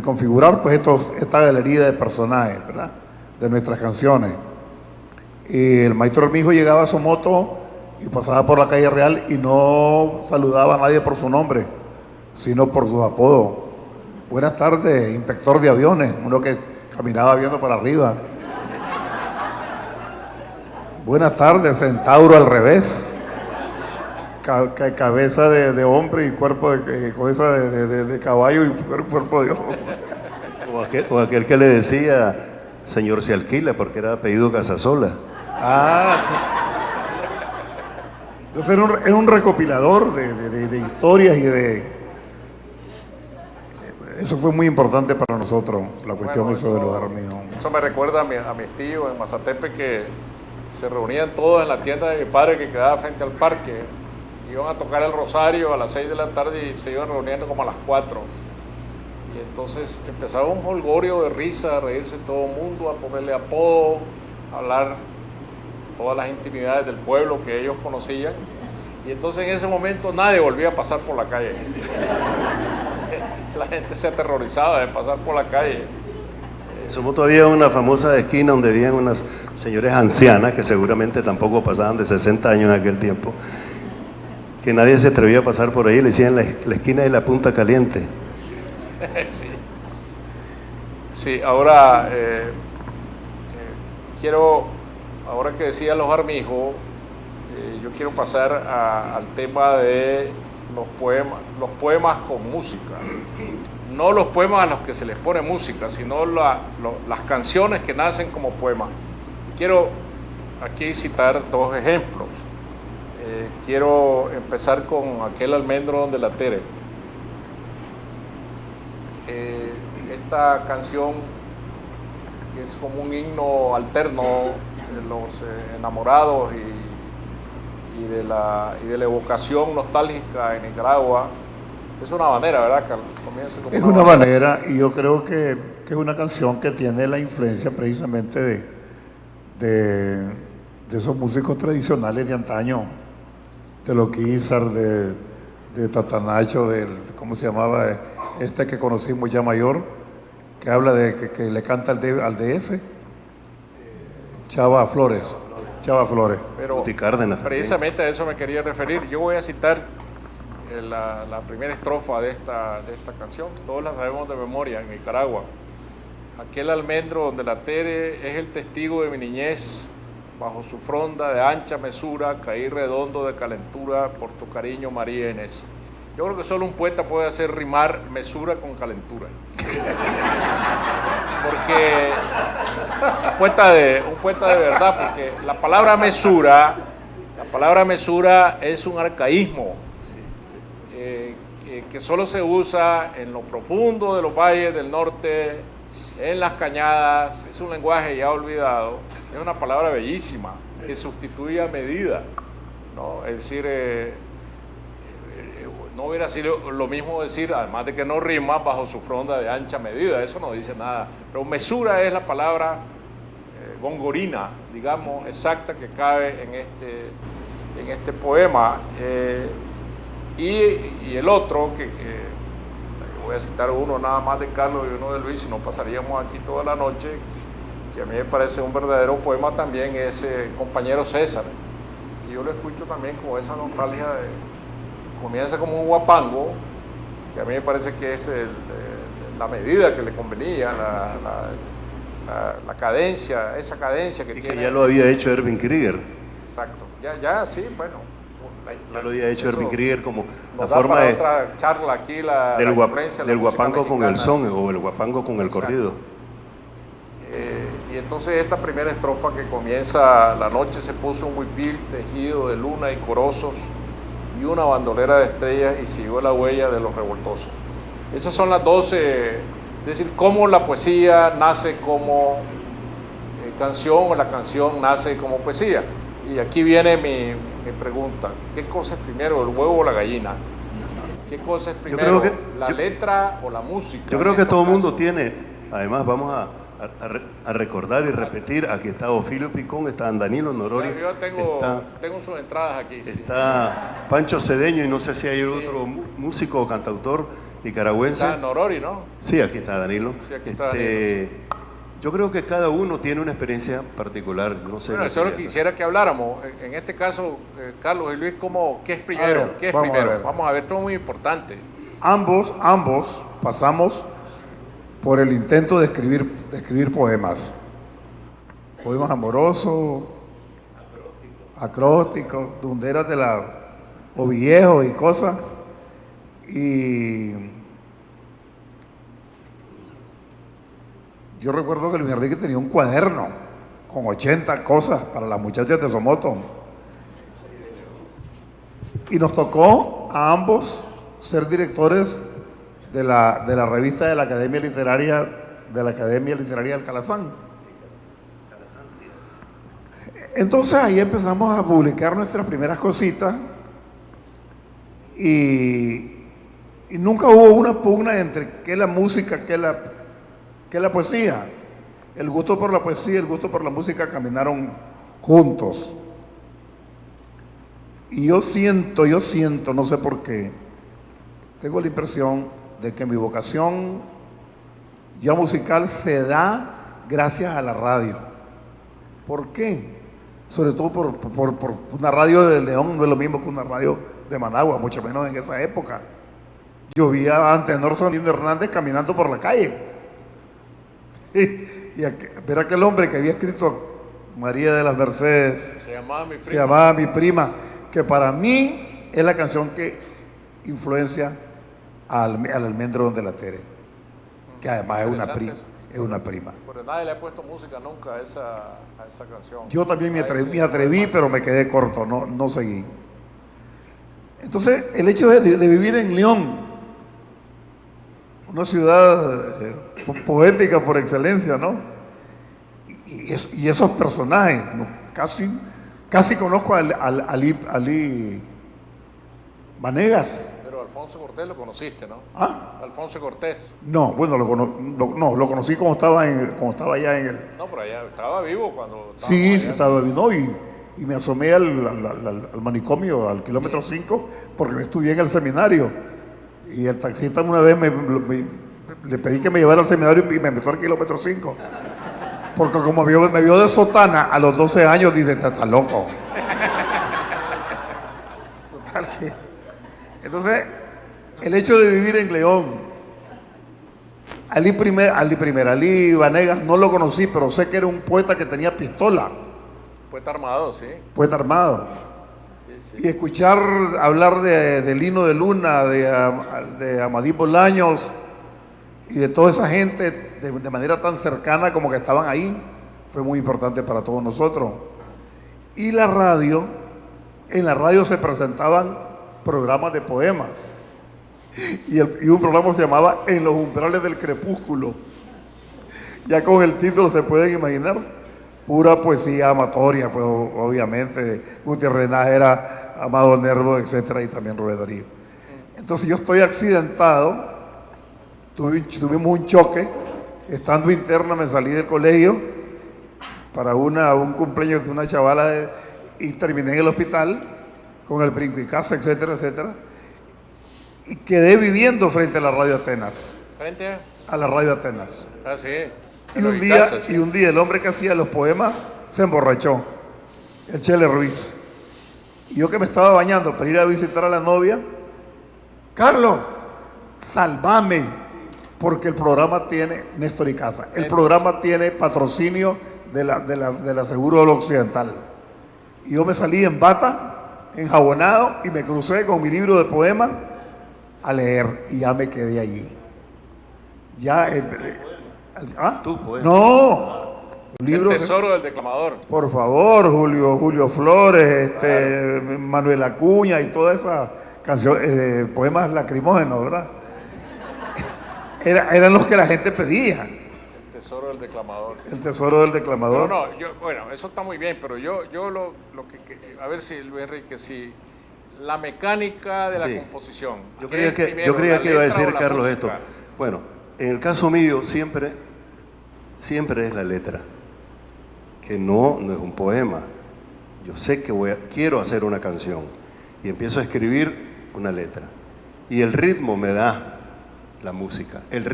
configurar pues esta galería de personajes, ¿verdad?, de nuestras canciones. Y el maestro Armijo llegaba a Somoto y pasaba por la calle Real y no saludaba a nadie por su nombre, sino por su apodo. Buenas tardes, inspector de aviones, uno que caminaba viendo para arriba. Buenas tardes, centauro al revés. Cabeza de hombre y cuerpo cabeza de caballo y cuerpo de hombre. O aquel que le decía, señor se alquila, porque era apellido Casasola. Ah, sí. Entonces era un recopilador de historias y Eso fue muy importante para nosotros, la cuestión Bueno, eso del Hogar Armijo. Eso me recuerda a mis tíos en Mazatepe, que se reunían todos en la tienda de mi padre que quedaba frente al parque. Iban a tocar el rosario a las 6 de la tarde y se iban reuniendo como a las 4. Y entonces empezaba un jolgorio de risa, a reírse todo el mundo, a ponerle apodo, a hablar todas las intimidades del pueblo que ellos conocían. Y entonces en ese momento nadie volvía a pasar por la calle. La gente se aterrorizaba de pasar por la calle. Somos todavía una famosa esquina donde vivían unas señores ancianas que seguramente tampoco pasaban de 60 años en aquel tiempo, que nadie se atrevía a pasar por ahí, le decían la esquina de la Punta Caliente. Sí. Sí, ahora quiero, ahora que decía los Armijo, yo quiero pasar al tema de los poemas con música. No los poemas a los que se les pone música, sino las canciones que nacen como poemas. Quiero aquí citar dos ejemplos. Quiero empezar con Aquel almendro donde la tere. Esta canción, que es como un himno alterno de los enamorados y de la evocación nostálgica en Nicaragua, es una manera, ¿verdad, Carlos? Comienza como Es una manera, y yo creo que es una canción que tiene la influencia precisamente de esos músicos tradicionales de antaño, de los Guizar, de Tatanacho, ¿cómo se llamaba? Este que conocimos ya mayor, que habla de que le canta al DF, Chava Flores. Pero precisamente a eso me quería referir. Yo voy a citar la primera estrofa de esta canción. Todos la sabemos de memoria en Nicaragua. Aquel almendro donde la tere es el testigo de mi niñez. Bajo su fronda de ancha mesura caí redondo de calentura por tu cariño, María Inés. Yo creo que solo un poeta puede hacer rimar mesura con calentura. Porque un poeta de verdad, porque la palabra mesura es un arcaísmo que solo se usa en lo profundo de los valles del norte, en las cañadas. Es un lenguaje ya olvidado. Es una palabra bellísima que sustituye a medida, ¿no? Es decir, no hubiera sido lo mismo decir, además de que no rima, bajo su fronda de ancha medida. Eso no dice nada. Pero mesura es la palabra gongorina, digamos, exacta, que cabe en este poema. Y el otro, que voy a citar uno nada más de Carlos y uno de Luis, si no pasaríamos aquí toda la noche, que a mí me parece un verdadero poema también, es Compañero César, que yo lo escucho también con esa nostalgia comienza como un guapango, que a mí me parece que es la medida que le convenía, la cadencia, esa cadencia que y tiene. Que ya lo había hecho Erwin Krieger. Exacto, ya sí, bueno. Ya lo había hecho Erwin Krieger como la da forma para otra charla aquí, del guapango con el son o el guapango con el corrido. Y entonces esta primera estrofa que comienza: la noche se puso un huipil tejido de luna y corozos y una bandolera de estrellas y siguió la huella de los revoltosos. Esas son las 12, es decir, cómo la poesía nace como canción o la canción nace como poesía. Y aquí viene mi pregunta: ¿qué cosa es primero, el huevo o la gallina? ¿Qué cosa es primero, la letra o la música? Yo creo que todo el mundo tiene, además vamos a recordar y repetir, aquí está Ofilio Picón, está Danilo Norori, yo tengo sus entradas aquí. Está Pancho Cedeño y no sé si hay otro músico o cantautor nicaragüense. Está Norori, ¿no? Sí, aquí está Danilo. Sí, aquí está Danilo. Yo creo que cada uno tiene una experiencia particular. No sé. Bueno, eso lo quisiera que habláramos. En este caso, Carlos y Luis, ¿qué es primero? ¿Qué es primero? Vamos a ver, todo muy importante. Ambos pasamos por el intento de escribir poemas. Poemas amorosos, acrósticos, dunderas o viejos y cosas. Y yo recuerdo que Luis Enrique tenía un cuaderno con 80 cosas para las muchachas de Somoto. Y nos tocó a ambos ser directores de la revista de la Academia Literaria del Calazán. Entonces ahí empezamos a publicar nuestras primeras cositas y nunca hubo una pugna entre qué la música, qué la poesía. El gusto por la poesía y el gusto por la música caminaron juntos. Y yo siento, no sé por qué, tengo la impresión de que mi vocación ya musical se da gracias a la radio. ¿Por qué? Sobre todo por una radio de León, no es lo mismo que una radio de Managua, mucho menos en esa época. Yo vi a Antenor Sandino Hernández caminando por la calle. Y ver aquel hombre que había escrito María de las Mercedes, se llamaba Mi Prima, que para mí es la canción que influencia al Almendro de la Tere, que además es una prima. Pero nadie le ha puesto música nunca a esa canción. Yo también me atreví, pero me quedé corto, no seguí. Entonces, el hecho de vivir en León, una ciudad poética por excelencia, ¿no? Y esos personajes, ¿no? Casi conozco a Ali Vanegas. Pero Alfonso Cortés lo conociste, ¿no? ¿Ah? Alfonso Cortés. No, bueno, lo conocí como estaba allá en el... No, pero allá estaba vivo cuando... Sí, estaba vivo, no, y me asomé al manicomio, al kilómetro 5, porque me estudié en el seminario. Y el taxista una vez le pedí que me llevara al seminario y me empezó al kilómetro 5. Porque como me vio de sotana a los 12 años, dice, está loco. Total que... Entonces, el hecho de vivir en León, Ali Vanegas, no lo conocí, pero sé que era un poeta que tenía pistola. Poeta armado, sí. Poeta armado. Sí. Y escuchar hablar de Lino de Luna, de Amadí Bolaños y de toda esa gente de manera tan cercana como que estaban ahí, fue muy importante para todos nosotros. Y en la radio se presentaban programas de poemas. Y un programa se llamaba En los umbrales del crepúsculo. Ya con el título se pueden imaginar, pura poesía amatoria, pues obviamente. Gutiérrez Nájera, Amado Nervo, etcétera, y también Rubén Darío. Entonces yo estoy accidentado, tuvimos un choque, estando interna me salí del colegio para un cumpleaños de una chavala y terminé en el hospital con el brinco y casa, etcétera, etcétera. Y quedé viviendo frente a la Radio Atenas. ¿Frente a la Radio Atenas? Ah, sí. Y un día el hombre que hacía los poemas se emborrachó, el Chele Ruiz. Y yo que me estaba bañando para ir a visitar a la novia, Carlos, sálvame, porque el programa tiene, Néstor y Casa, el programa tiene patrocinio de la Seguro del Occidental. Y yo me salí en bata, enjabonado, y me crucé con mi libro de poemas a leer, y ya me quedé allí. Ya... ¿Tú, poema? No, un libro... El tesoro del declamador. Por favor, Julio Flores, Manuel Acuña y todas esas canciones, poemas lacrimógenos, ¿verdad? Eran los que la gente pedía. El tesoro del declamador. El tesoro del declamador. Bueno, eso está muy bien, pero yo lo que a ver si Luis Enrique, si la mecánica de la composición. Yo creía que iba a decir Carlos esto. Bueno, en el caso mío siempre es la letra, que no es un poema. Yo sé que quiero hacer una canción y empiezo a escribir una letra y el ritmo me da la música, Pero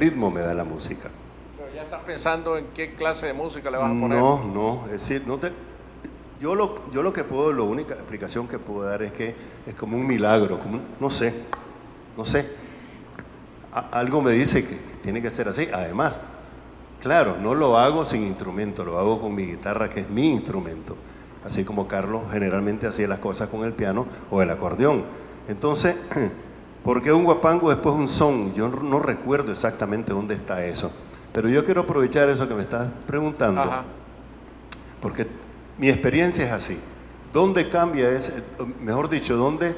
ya estás pensando en qué clase de música le vas a poner. No, es decir, yo lo que puedo, la única explicación que puedo dar es que es como un milagro, no sé, algo me dice que tiene que ser así. Además, claro, no lo hago sin instrumento, lo hago con mi guitarra, que es mi instrumento, así como Carlos generalmente hacía las cosas con el piano o el acordeón. Entonces, ¿por qué un guapango después un son? Yo no recuerdo exactamente dónde está eso, pero yo quiero aprovechar eso que me estás preguntando. Ajá. Porque mi experiencia es así. ¿Dónde cambia mejor dicho, dónde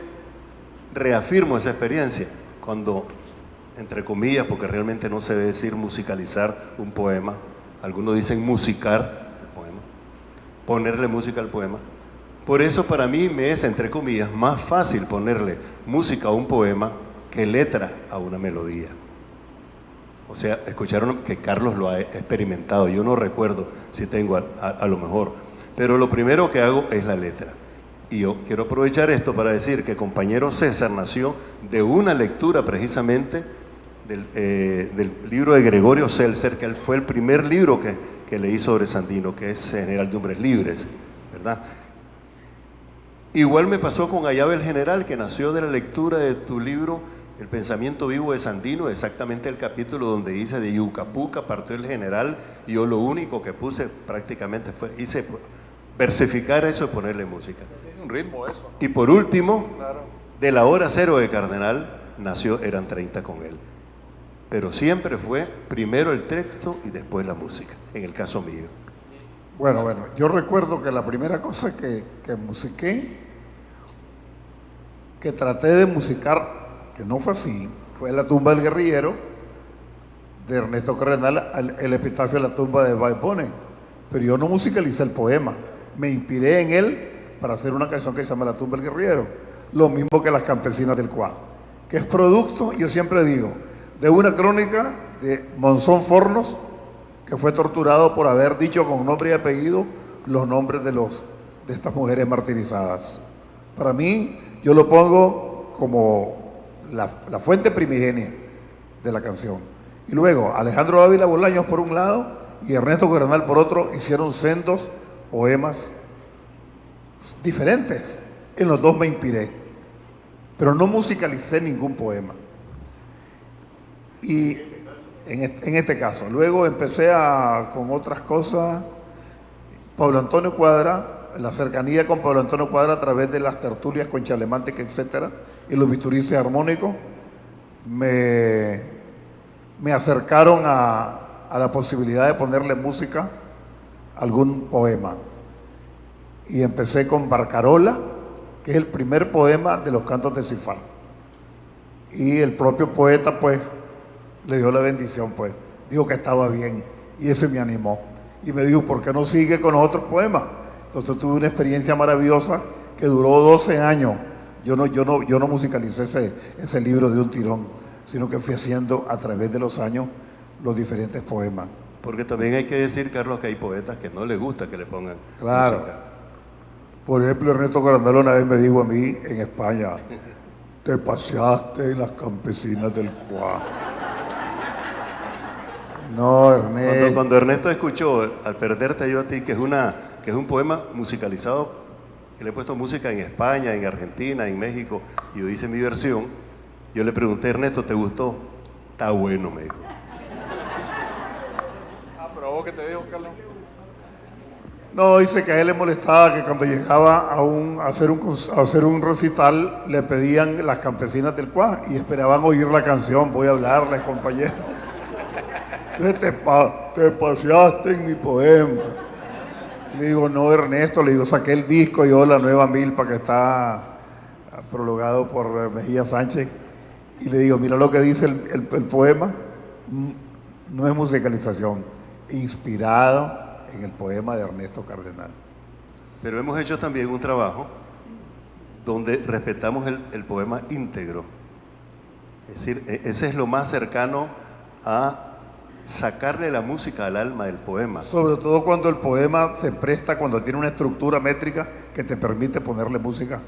reafirmo esa experiencia? Cuando entre comillas, porque realmente no se debe decir musicalizar un poema. Algunos dicen musicar el poema, ponerle música al poema. Por eso para mí me es, entre comillas, más fácil ponerle música a un poema que letra a una melodía. O sea, escucharon que Carlos lo ha experimentado. Yo no recuerdo si tengo a lo mejor. Pero lo primero que hago es la letra. Y yo quiero aprovechar esto para decir que compañero César nació de una lectura precisamente del libro de Gregorio Seltzer, que fue el primer libro que leí sobre Sandino, que es General de Hombres Libres, ¿verdad? Igual me pasó con Ayabe el General, que nació de la lectura de tu libro El pensamiento vivo de Sandino, exactamente el capítulo donde dice de Yucapuca partió el general, y yo lo único que puse prácticamente hice versificar eso y ponerle música. Tiene un ritmo eso. Y por último, Claro. de la hora cero de Cardenal nació Eran 30 con él. Pero siempre fue primero el texto y después la música, en el caso mío. Bueno, yo recuerdo que la primera cosa que musiqué, que traté de musicar, que no fue así, fue La tumba del guerrillero, de Ernesto Cardenal, el epitafio de la tumba de Baepone. Pero yo no musicalicé el poema, me inspiré en él para hacer una canción que se llama La tumba del guerrillero, lo mismo que Las campesinas del Cuá, que es producto, yo siempre digo, de una crónica de Monzón Fornos, que fue torturado por haber dicho con nombre y apellido los nombres de estas mujeres martirizadas. Para mí, yo lo pongo como la fuente primigenia de la canción. Y luego, Alejandro Ávila Bolaños por un lado y Ernesto Cardenal por otro, hicieron sendos poemas diferentes. En los dos me inspiré, pero no musicalicé ningún poema. Y en este caso, luego empecé con otras cosas. Pablo Antonio Cuadra, la cercanía con Pablo Antonio Cuadra a través de las tertulias con Chalemántica, etcétera, y los biturices armónicos, me acercaron a la posibilidad de ponerle música a algún poema. Y empecé con Barcarola, que es el primer poema de los cantos de Cifar. Y el propio poeta, pues, le dio la bendición, pues, dijo que estaba bien, y ese me animó. Y me dijo, ¿por qué no sigue con los otros poemas? Entonces tuve una experiencia maravillosa que duró 12 años. Yo no musicalicé ese libro de un tirón, sino que fui haciendo a través de los años los diferentes poemas. Porque también hay que decir, Carlos, que hay poetas que no les gusta que le pongan Claro. música. Por ejemplo, Ernesto Cardenal una vez me dijo a mí en España, te paseaste en las campesinas del Cuá. No, Ernesto. Cuando Ernesto escuchó Al perderte yo a ti, que es un poema musicalizado, que le he puesto música en España, en Argentina, en México, y yo hice mi versión, yo le pregunté, Ernesto, ¿te gustó? Está bueno, me dijo. Pero ¿a vos qué te dijo, Carlos? No, dice que a él le molestaba que cuando llegaba a hacer un recital le pedían las campesinas del Cuá y esperaban oír la canción. Voy a hablarles, compañero. Entonces te paseaste en mi poema. Le digo, no, Ernesto, le digo, saqué el disco yo, la nueva milpa que está prologado por Mejía Sánchez, y le digo, mira lo que dice el poema, no es musicalización, inspirado en el poema de Ernesto Cardenal. Pero hemos hecho también un trabajo donde respetamos el poema íntegro. Es decir, ese es lo más cercano a sacarle la música al alma del poema. Sobre todo cuando el poema se presta, cuando tiene una estructura métrica que te permite ponerle música.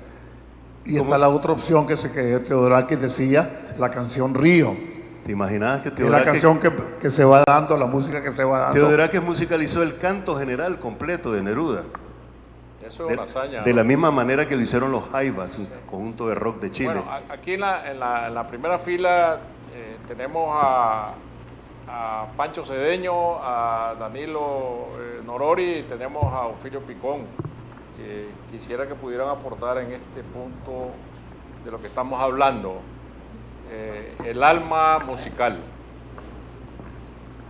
Y está la otra opción que Teodorakis decía, la canción Río. ¿Te imaginabas que Es la canción que se va dando, la música que se va dando. Teodorakis musicalizó el canto general completo de Neruda? Eso es una hazaña. De la misma manera que lo hicieron los Jaivas, un conjunto de rock de Chile. Bueno, aquí en la primera fila tenemos a Pancho Cedeño, a Danilo Norori y tenemos a Ofelio Picón, que quisiera que pudieran aportar en este punto de lo que estamos hablando, el alma musical.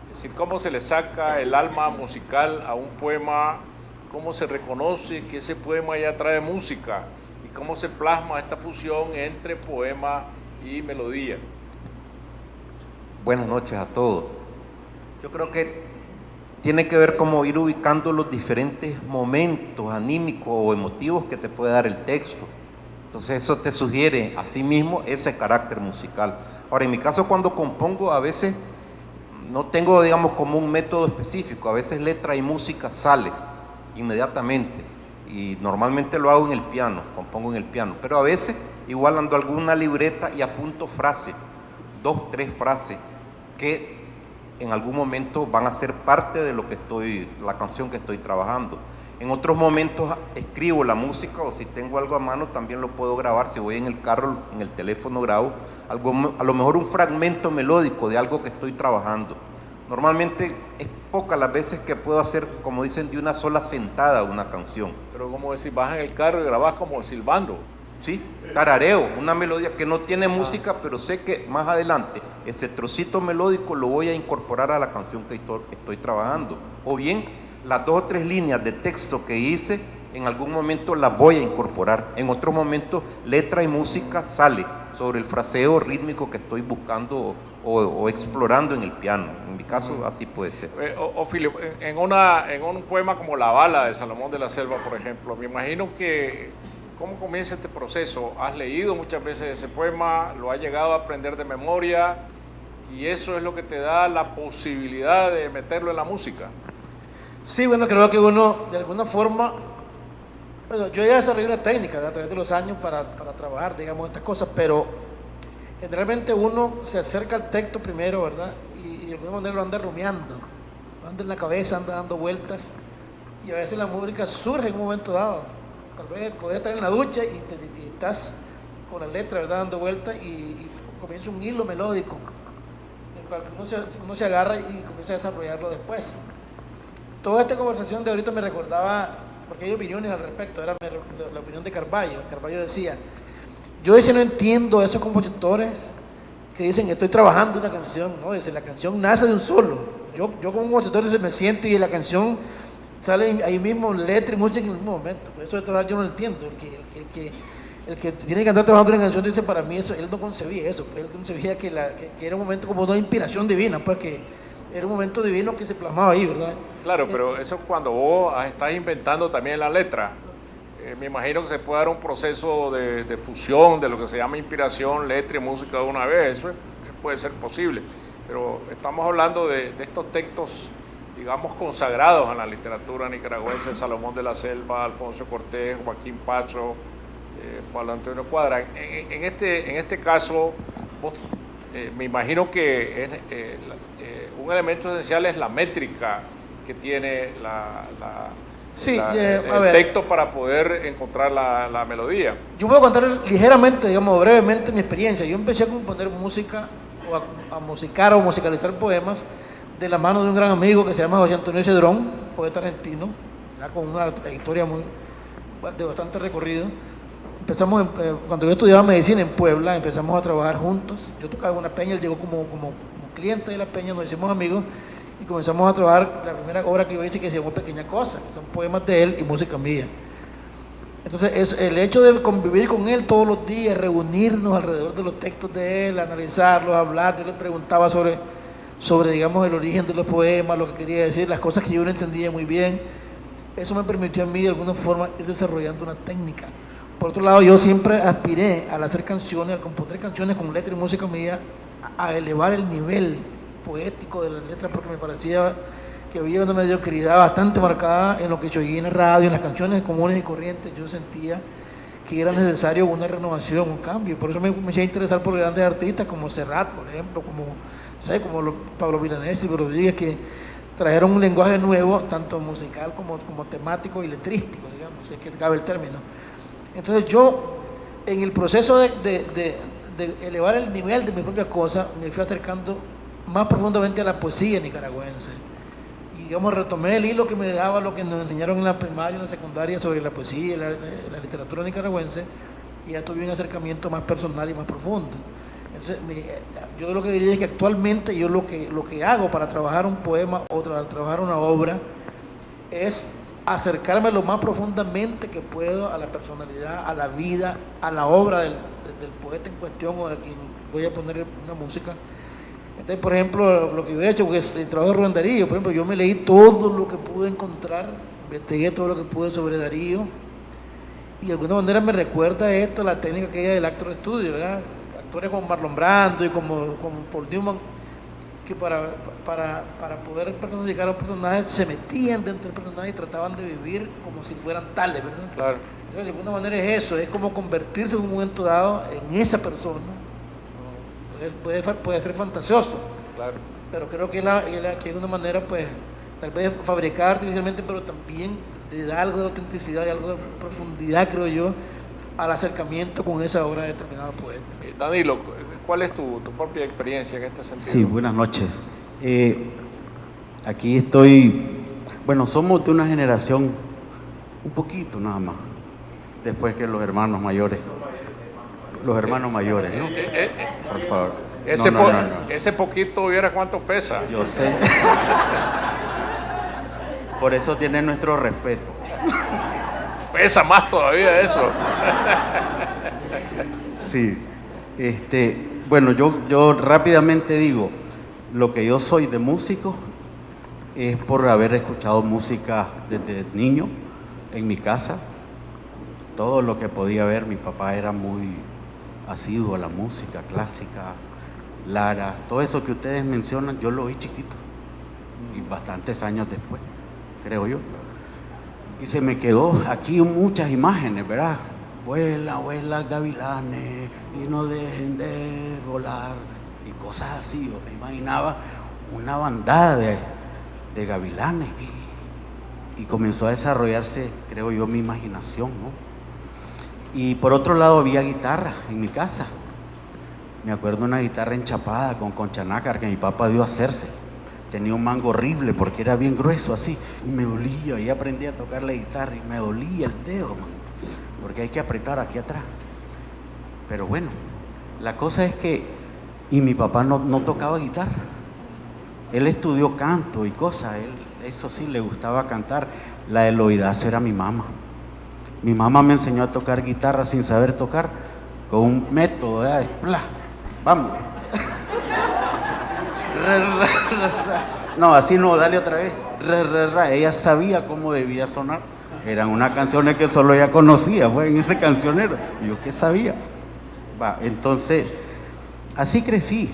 Es decir, cómo se le saca el alma musical a un poema, cómo se reconoce que ese poema ya trae música y cómo se plasma esta fusión entre poema y melodía. Buenas noches a todos. Yo creo que tiene que ver cómo ir ubicando los diferentes momentos anímicos o emotivos que te puede dar el texto. Entonces eso te sugiere a sí mismo ese carácter musical. Ahora, en mi caso, cuando compongo, a veces no tengo, digamos, como un método específico. A veces letra y música sale inmediatamente y normalmente lo hago en el piano, compongo en el piano, pero a veces igual ando alguna libreta y apunto frases, 2, 3 frases que en algún momento van a ser parte de lo que la canción que estoy trabajando. En otros momentos escribo la música, o si tengo algo a mano también lo puedo grabar. Si voy en el carro, en el teléfono grabo algo, a lo mejor un fragmento melódico de algo que estoy trabajando. Normalmente es pocas las veces que puedo hacer, como dicen, de una sola sentada una canción. Pero como decir, vas en el carro y grabas como silbando. Sí, tarareo, una melodía que no tiene música, pero sé que más adelante ese trocito melódico lo voy a incorporar a la canción que estoy trabajando. O bien, las 2 o 3 líneas de texto que hice, en algún momento las voy a incorporar. En otro momento, letra y música sale sobre el fraseo rítmico que estoy buscando o explorando en el piano. En mi caso, así puede ser. Filio, en un poema como La Bala de Salomón de la Selva, por ejemplo, me imagino que ¿cómo comienza este proceso? ¿Has leído muchas veces ese poema? ¿Lo has llegado a aprender de memoria? ¿Y eso es lo que te da la posibilidad de meterlo en la música? Sí, bueno, creo que uno, de alguna forma, bueno, yo ya desarrollé una técnica a través de los años para trabajar, digamos, estas cosas, pero generalmente uno se acerca al texto primero, ¿verdad? Y de alguna manera lo anda rumiando, lo anda en la cabeza, anda dando vueltas, y a veces la música surge en un momento dado. Tal vez podés estar en la ducha y estás con la letra, ¿verdad?, dando vueltas y comienza un hilo melódico, del cual uno se agarra y comienza a desarrollarlo después. Toda esta conversación de ahorita me recordaba, porque hay opiniones al respecto, era la opinión de Carballo. Carballo decía, yo no entiendo a esos compositores que dicen que estoy trabajando una canción, ¿no? Dice, la canción nace de un solo. Yo como compositor me siento y la canción sale ahí mismo, letra y música en el mismo momento. Por eso de trabajar yo no lo entiendo. El que tiene que andar trabajando una canción dice, para mí eso, él no concebía eso. Él concebía que era un momento como una inspiración divina, pues que era un momento divino que se plasmaba ahí, ¿verdad? Claro, pero eso cuando vos estás inventando también la letra, me imagino que se puede dar un proceso de fusión de lo que se llama inspiración, letra y música de una vez. Eso puede ser posible, pero estamos hablando de estos textos, digamos, consagrados en la literatura nicaragüense: Salomón de la Selva, Alfonso Cortés, Joaquín Pacho, Pablo Antonio Cuadra. En este caso, vos, me imagino que un elemento esencial es la métrica que tiene el texto para poder encontrar la melodía. Yo puedo contar ligeramente, digamos, brevemente mi experiencia. Yo empecé a componer música, o a musicar o musicalizar poemas de la mano de un gran amigo que se llama José Antonio Cedrón, poeta argentino, ya con una trayectoria de bastante recorrido. Empezamos, cuando yo estudiaba medicina en Puebla, empezamos a trabajar juntos. Yo tocaba en una peña, él llegó como cliente de la peña, nos hicimos amigos y comenzamos a trabajar. La primera obra que yo hice, que se llamó Pequeña Cosa, que son poemas de él y música mía. Entonces, el hecho de convivir con él todos los días, reunirnos alrededor de los textos de él, analizarlos, hablar, yo le preguntaba sobre, digamos, el origen de los poemas, lo que quería decir, las cosas que yo no entendía muy bien. Eso me permitió a mí, de alguna forma, ir desarrollando una técnica. Por otro lado, yo siempre aspiré al hacer canciones, al componer canciones con letra y música mía, a elevar el nivel poético de las letras, porque me parecía que había una mediocridad bastante marcada en lo que yo oía en la radio, en las canciones comunes y corrientes. Yo sentía que era necesario una renovación, un cambio. Por eso me empecé a interesar por grandes artistas como Serrat, por ejemplo, como Pablo Milanés y Rodríguez, que trajeron un lenguaje nuevo, tanto musical como temático y letrístico, digamos, si es que cabe el término. Entonces yo, en el proceso de elevar el nivel de mi propia cosa, me fui acercando más profundamente a la poesía nicaragüense. Y digamos, retomé el hilo que me daba lo que nos enseñaron en la primaria y en la secundaria sobre la poesía y la literatura nicaragüense, y ya tuve un acercamiento más personal y más profundo. Entonces, yo lo que diría es que actualmente yo lo que hago para trabajar un poema o trabajar una obra es acercarme lo más profundamente que puedo a la personalidad, a la vida, a la obra del poeta en cuestión o de quien voy a poner una música, Entonces, por ejemplo, lo que yo he hecho, que es el trabajo de Rubén Darío, por ejemplo, yo me leí todo lo que pude encontrar, investigué todo lo que pude sobre Darío, y de alguna manera me recuerda esto, la técnica aquella del actor studio, ¿verdad? Actores como Marlon Brando y como Paul Newman, que para poder personificar a los personajes se metían dentro del personaje y trataban de vivir como si fueran tales, ¿verdad? Claro. Entonces, de alguna manera es eso, es como convertirse en un momento dado en esa persona. Puede ser fantasioso, Claro. pero creo que que de una manera, pues, tal vez fabricar artificialmente, pero también le da algo de autenticidad y algo de profundidad, creo yo, al acercamiento con esa obra de determinado poeta. Danilo, ¿cuál es tu propia experiencia en este sentido? Sí, buenas noches. Aquí estoy, bueno, somos de una generación un poquito nada más, después que los hermanos mayores. Los hermanos mayores, ¿no? Por favor. Ese poquito, ¿viera cuánto pesa? Yo sé. Por eso tiene nuestro respeto. Pesa más todavía eso. Sí. Bueno, yo rápidamente digo, lo que yo soy de músico es por haber escuchado música desde niño en mi casa. Todo lo que podía ver, mi papá era muy asiduo a la música clásica, Lara, todo eso que ustedes mencionan, yo lo oí chiquito y bastantes años después, creo yo. Y se me quedó aquí muchas imágenes, ¿verdad? Vuela, vuela, gavilanes, y no dejen de volar, y cosas así. Yo me imaginaba una bandada de gavilanes y comenzó a desarrollarse, creo yo, mi imaginación, ¿no? Y por otro lado había guitarra en mi casa. Me acuerdo una guitarra enchapada con conchanácar que mi papá dio a hacerse. Tenía un mango horrible porque era bien grueso así y me dolía. Y aprendí a tocar la guitarra y me dolía el dedo, man, porque hay que apretar aquí atrás. Pero bueno, la cosa es que, y mi papá no tocaba guitarra. Él estudió canto y cosas, eso sí, le gustaba cantar. La del oídazo era mi mamá. Mi mamá me enseñó a tocar guitarra sin saber tocar, con un método, ¿verdad? Vamos. No, así no, dale otra vez. Ella sabía cómo debía sonar. Eran unas canciones que solo ella conocía, fue en ese cancionero. Y yo, ¿qué sabía? Entonces, así crecí.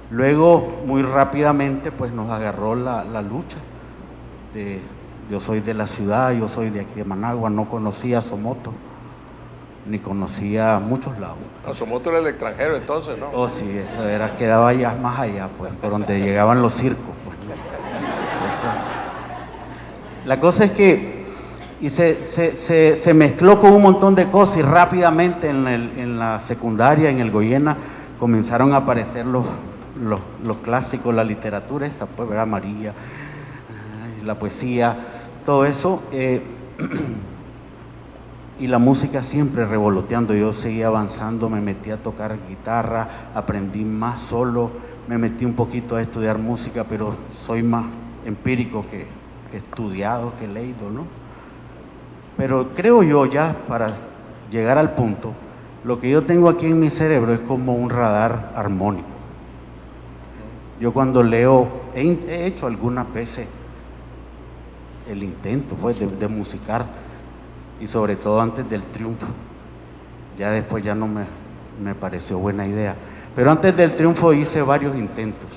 Luego, muy rápidamente, pues nos agarró la lucha. Yo soy de la ciudad, yo soy de aquí de Managua, no conocía Somoto, ni conocía muchos lados. No, Somoto era el extranjero entonces, ¿no? Oh, sí, eso era, quedaba allá, más allá, pues, por donde llegaban los circos. Pues. Eso. La cosa es que se mezcló con un montón de cosas y rápidamente en la secundaria, en el Goyena, comenzaron a aparecer los clásicos, la literatura esta, pues, ¿verdad? María, la poesía, todo eso, y la música siempre revoloteando. Yo seguía avanzando, me metí a tocar guitarra, aprendí más solo, me metí un poquito a estudiar música, pero soy más empírico que estudiado, que leído, ¿no? Pero creo yo, ya para llegar al punto, lo que yo tengo aquí en mi cerebro es como un radar armónico. Yo cuando leo, he hecho algunas veces el intento, pues, de musicar, y sobre todo antes del triunfo. Ya después ya no me pareció buena idea, pero antes del triunfo hice varios intentos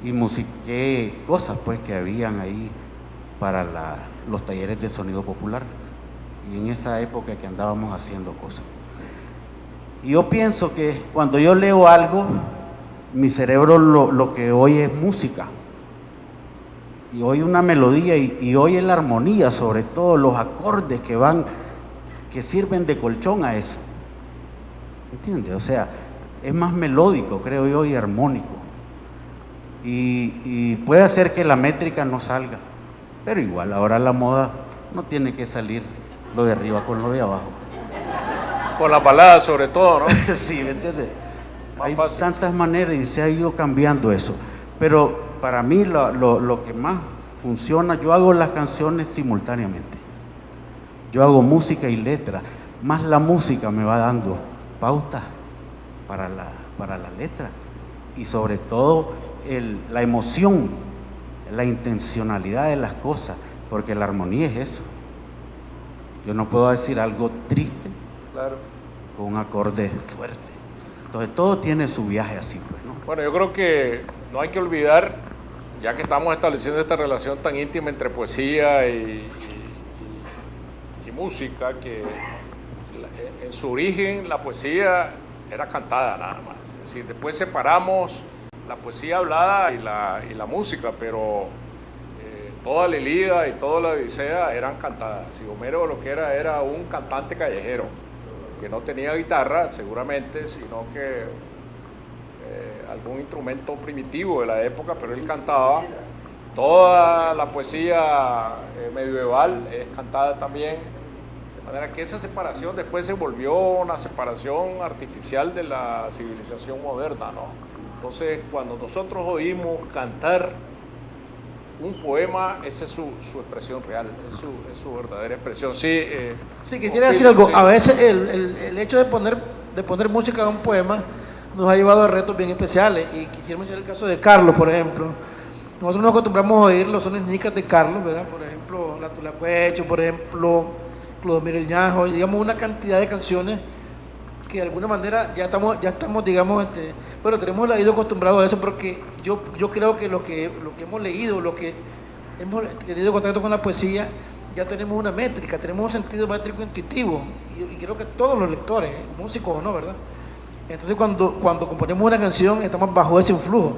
y musiqué cosas, pues, que habían ahí para los talleres de sonido popular, y en esa época que andábamos haciendo cosas. Y yo pienso que cuando yo leo algo, mi cerebro lo que oye es música, y oye una melodía y oye la armonía, sobre todo los acordes que sirven de colchón a eso. ¿Entiendes? O sea, es más melódico, creo yo, y armónico. Y puede ser que la métrica no salga, pero igual, ahora la moda no tiene que salir lo de arriba con lo de abajo. Con las baladas sobre todo, ¿no? Sí, ¿me entiendes? Hay tantas maneras y se ha ido cambiando eso. Pero para mí lo que más funciona, yo hago las canciones simultáneamente. Yo hago música y letra. Más la música me va dando pautas para la letra. y sobre todo la emoción, la intencionalidad de las cosas, porque la armonía es eso. Yo no puedo decir algo triste con un acorde fuerte. Entonces todo tiene su viaje así, pues, ¿no? Bueno, yo creo que no hay que olvidar, ya que estamos estableciendo esta relación tan íntima entre poesía y música, que en su origen la poesía era cantada nada más. Es decir, después separamos la poesía hablada y la música, pero toda la Ilíada y toda la Odisea eran cantadas. Y Homero lo que era un cantante callejero, que no tenía guitarra seguramente, sino que algún instrumento primitivo de la época, pero él cantaba. Toda la poesía medieval es cantada también, de manera que esa separación después se volvió una separación artificial de la civilización moderna, ¿no? Entonces, cuando nosotros oímos cantar un poema, esa es su expresión real, es su verdadera expresión. Sí, quisiera decir algo. Sí. A veces el hecho de poner música a un poema nos ha llevado a retos bien especiales, y quisiera mencionar el caso de Carlos, por ejemplo. Nosotros nos acostumbramos a oír los sones nínicas de Carlos, ¿verdad? Por ejemplo, La Tulacuecho, por ejemplo, Clodomiro el Ñajo, y digamos una cantidad de canciones que de alguna manera ya estamos digamos, bueno, tenemos el oído acostumbrado a eso, porque yo creo que lo que hemos leído, lo que hemos tenido contacto con la poesía, ya tenemos una métrica, tenemos un sentido métrico intuitivo, y creo que todos los lectores, músicos o no, ¿verdad? Entonces cuando componemos una canción estamos bajo ese influjo,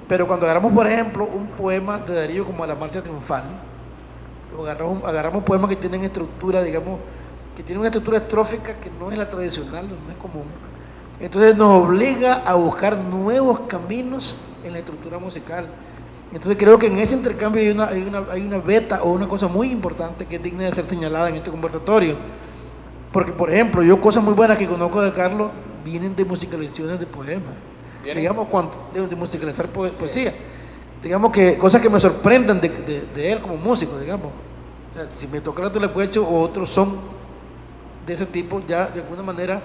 pero cuando agarramos, por ejemplo, un poema de Darío como La Marcha Triunfal, o agarramos poemas que tienen estructura, digamos, que tienen una estructura estrófica que no es la tradicional, no es común, entonces nos obliga a buscar nuevos caminos en la estructura musical. Entonces creo que en ese intercambio hay una beta o una cosa muy importante que es digna de ser señalada en este conversatorio, porque, por ejemplo, yo cosas muy buenas que conozco de Carlos vienen de musicalizaciones de poemas, digamos, de musicalizar poesía, digamos, que cosas que me sorprenden de él como músico, digamos. O sea, si me toca La Tulacuecho o otros son de ese tipo, ya de alguna manera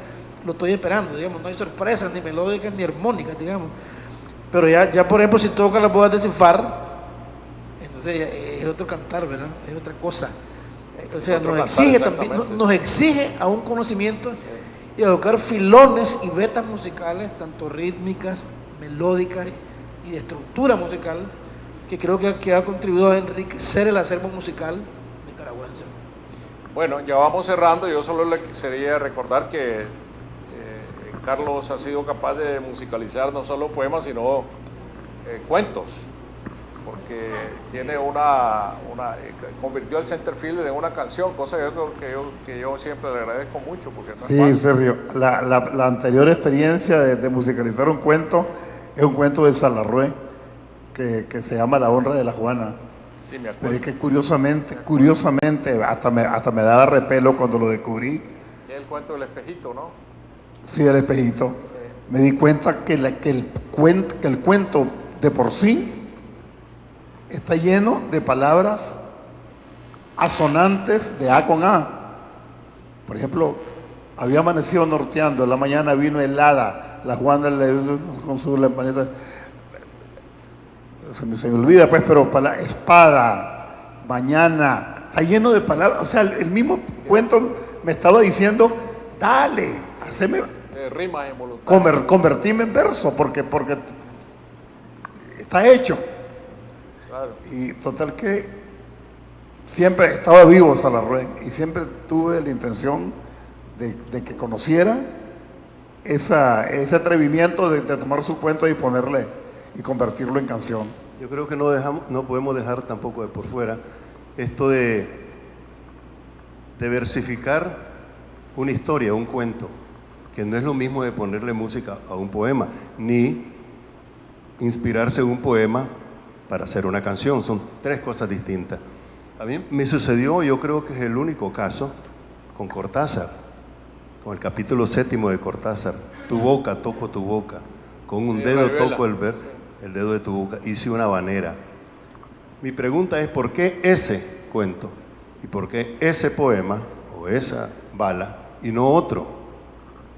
lo estoy esperando, digamos, no hay sorpresas ni melódicas ni armónicas, digamos, pero ya por ejemplo, si toca Las Bodas de Cifar, entonces es otro cantar, ¿verdad? Es otra cosa. O sea, nos exige a un conocimiento y a educar filones y vetas musicales, tanto rítmicas, melódicas y de estructura musical, que creo que ha contribuido a enriquecer el acervo musical nicaragüense. Bueno, ya vamos cerrando. Yo solo le quería recordar que Carlos ha sido capaz de musicalizar no solo poemas, sino cuentos, porque tiene convirtió el centerfield en una canción, cosa que yo siempre le agradezco mucho, porque no sí, Sergio, la anterior experiencia de musicalizar un cuento es un cuento de Salarrué que se llama La Honra de la Juana. Sí, me acuerdo. Pero es que curiosamente hasta me daba repelo cuando lo descubrí. Es el cuento del espejito, ¿no? Sí, el espejito. Sí. Me di cuenta que el cuento de por sí está lleno de palabras asonantes de A con A. Por ejemplo, había amanecido norteando, en la mañana vino helada, la Juana con su lamparita. Se me olvida, pues, pero espada, mañana, está lleno de palabras. O sea, el mismo cuento me estaba diciendo, dale, haceme rimas involuntarias, convertirme en verso, porque está hecho. Claro. Y total que siempre estaba vivo Salarrué, y siempre tuve la intención de que conociera ese atrevimiento de tomar su cuento y ponerle y convertirlo en canción. Yo creo que no podemos dejar tampoco de por fuera esto de versificar una historia, un cuento, que no es lo mismo de ponerle música a un poema, ni inspirarse en un poema para hacer una canción. Son tres cosas distintas. A mí me sucedió, yo creo que es el único caso, con Cortázar, con el capítulo 7 de Cortázar. Tu boca, toco tu boca, con un dedo toco el dedo de tu boca, hice una habanera. Mi pregunta es, ¿por qué ese cuento? ¿Y por qué ese poema o esa bala y no otro?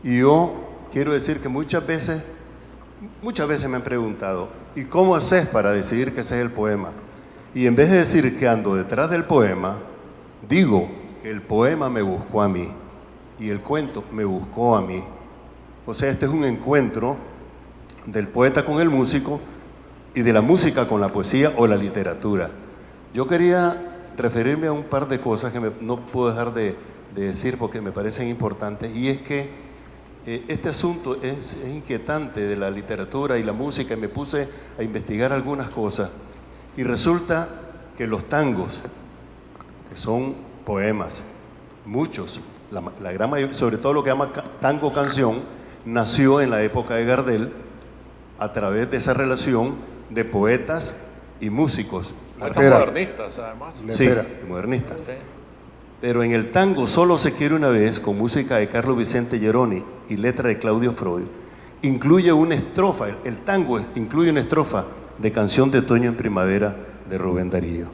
Y yo quiero decir que muchas veces muchas veces me han preguntado, ¿y cómo haces para decidir que ese es el poema? Y en vez de decir que ando detrás del poema, digo que el poema me buscó a mí y el cuento me buscó a mí. O sea, este es un encuentro del poeta con el músico y de la música con la poesía o la literatura. Yo quería referirme a un par de cosas que no puedo dejar de decir porque me parecen importantes, y es que este asunto es inquietante de la literatura y la música, y me puse a investigar algunas cosas y resulta que los tangos, que son poemas, muchos, la gran mayoría, sobre todo lo que llama tango canción, nació en la época de Gardel a través de esa relación de poetas y músicos. Modernistas, además. Sí, modernistas. Sí. Pero en el tango Solo se quiere una vez, con música de Carlos Vicente Geroni y letra de Claudio Freud, incluye una estrofa, el tango incluye una estrofa de Canción de Otoño en Primavera de Rubén Darío.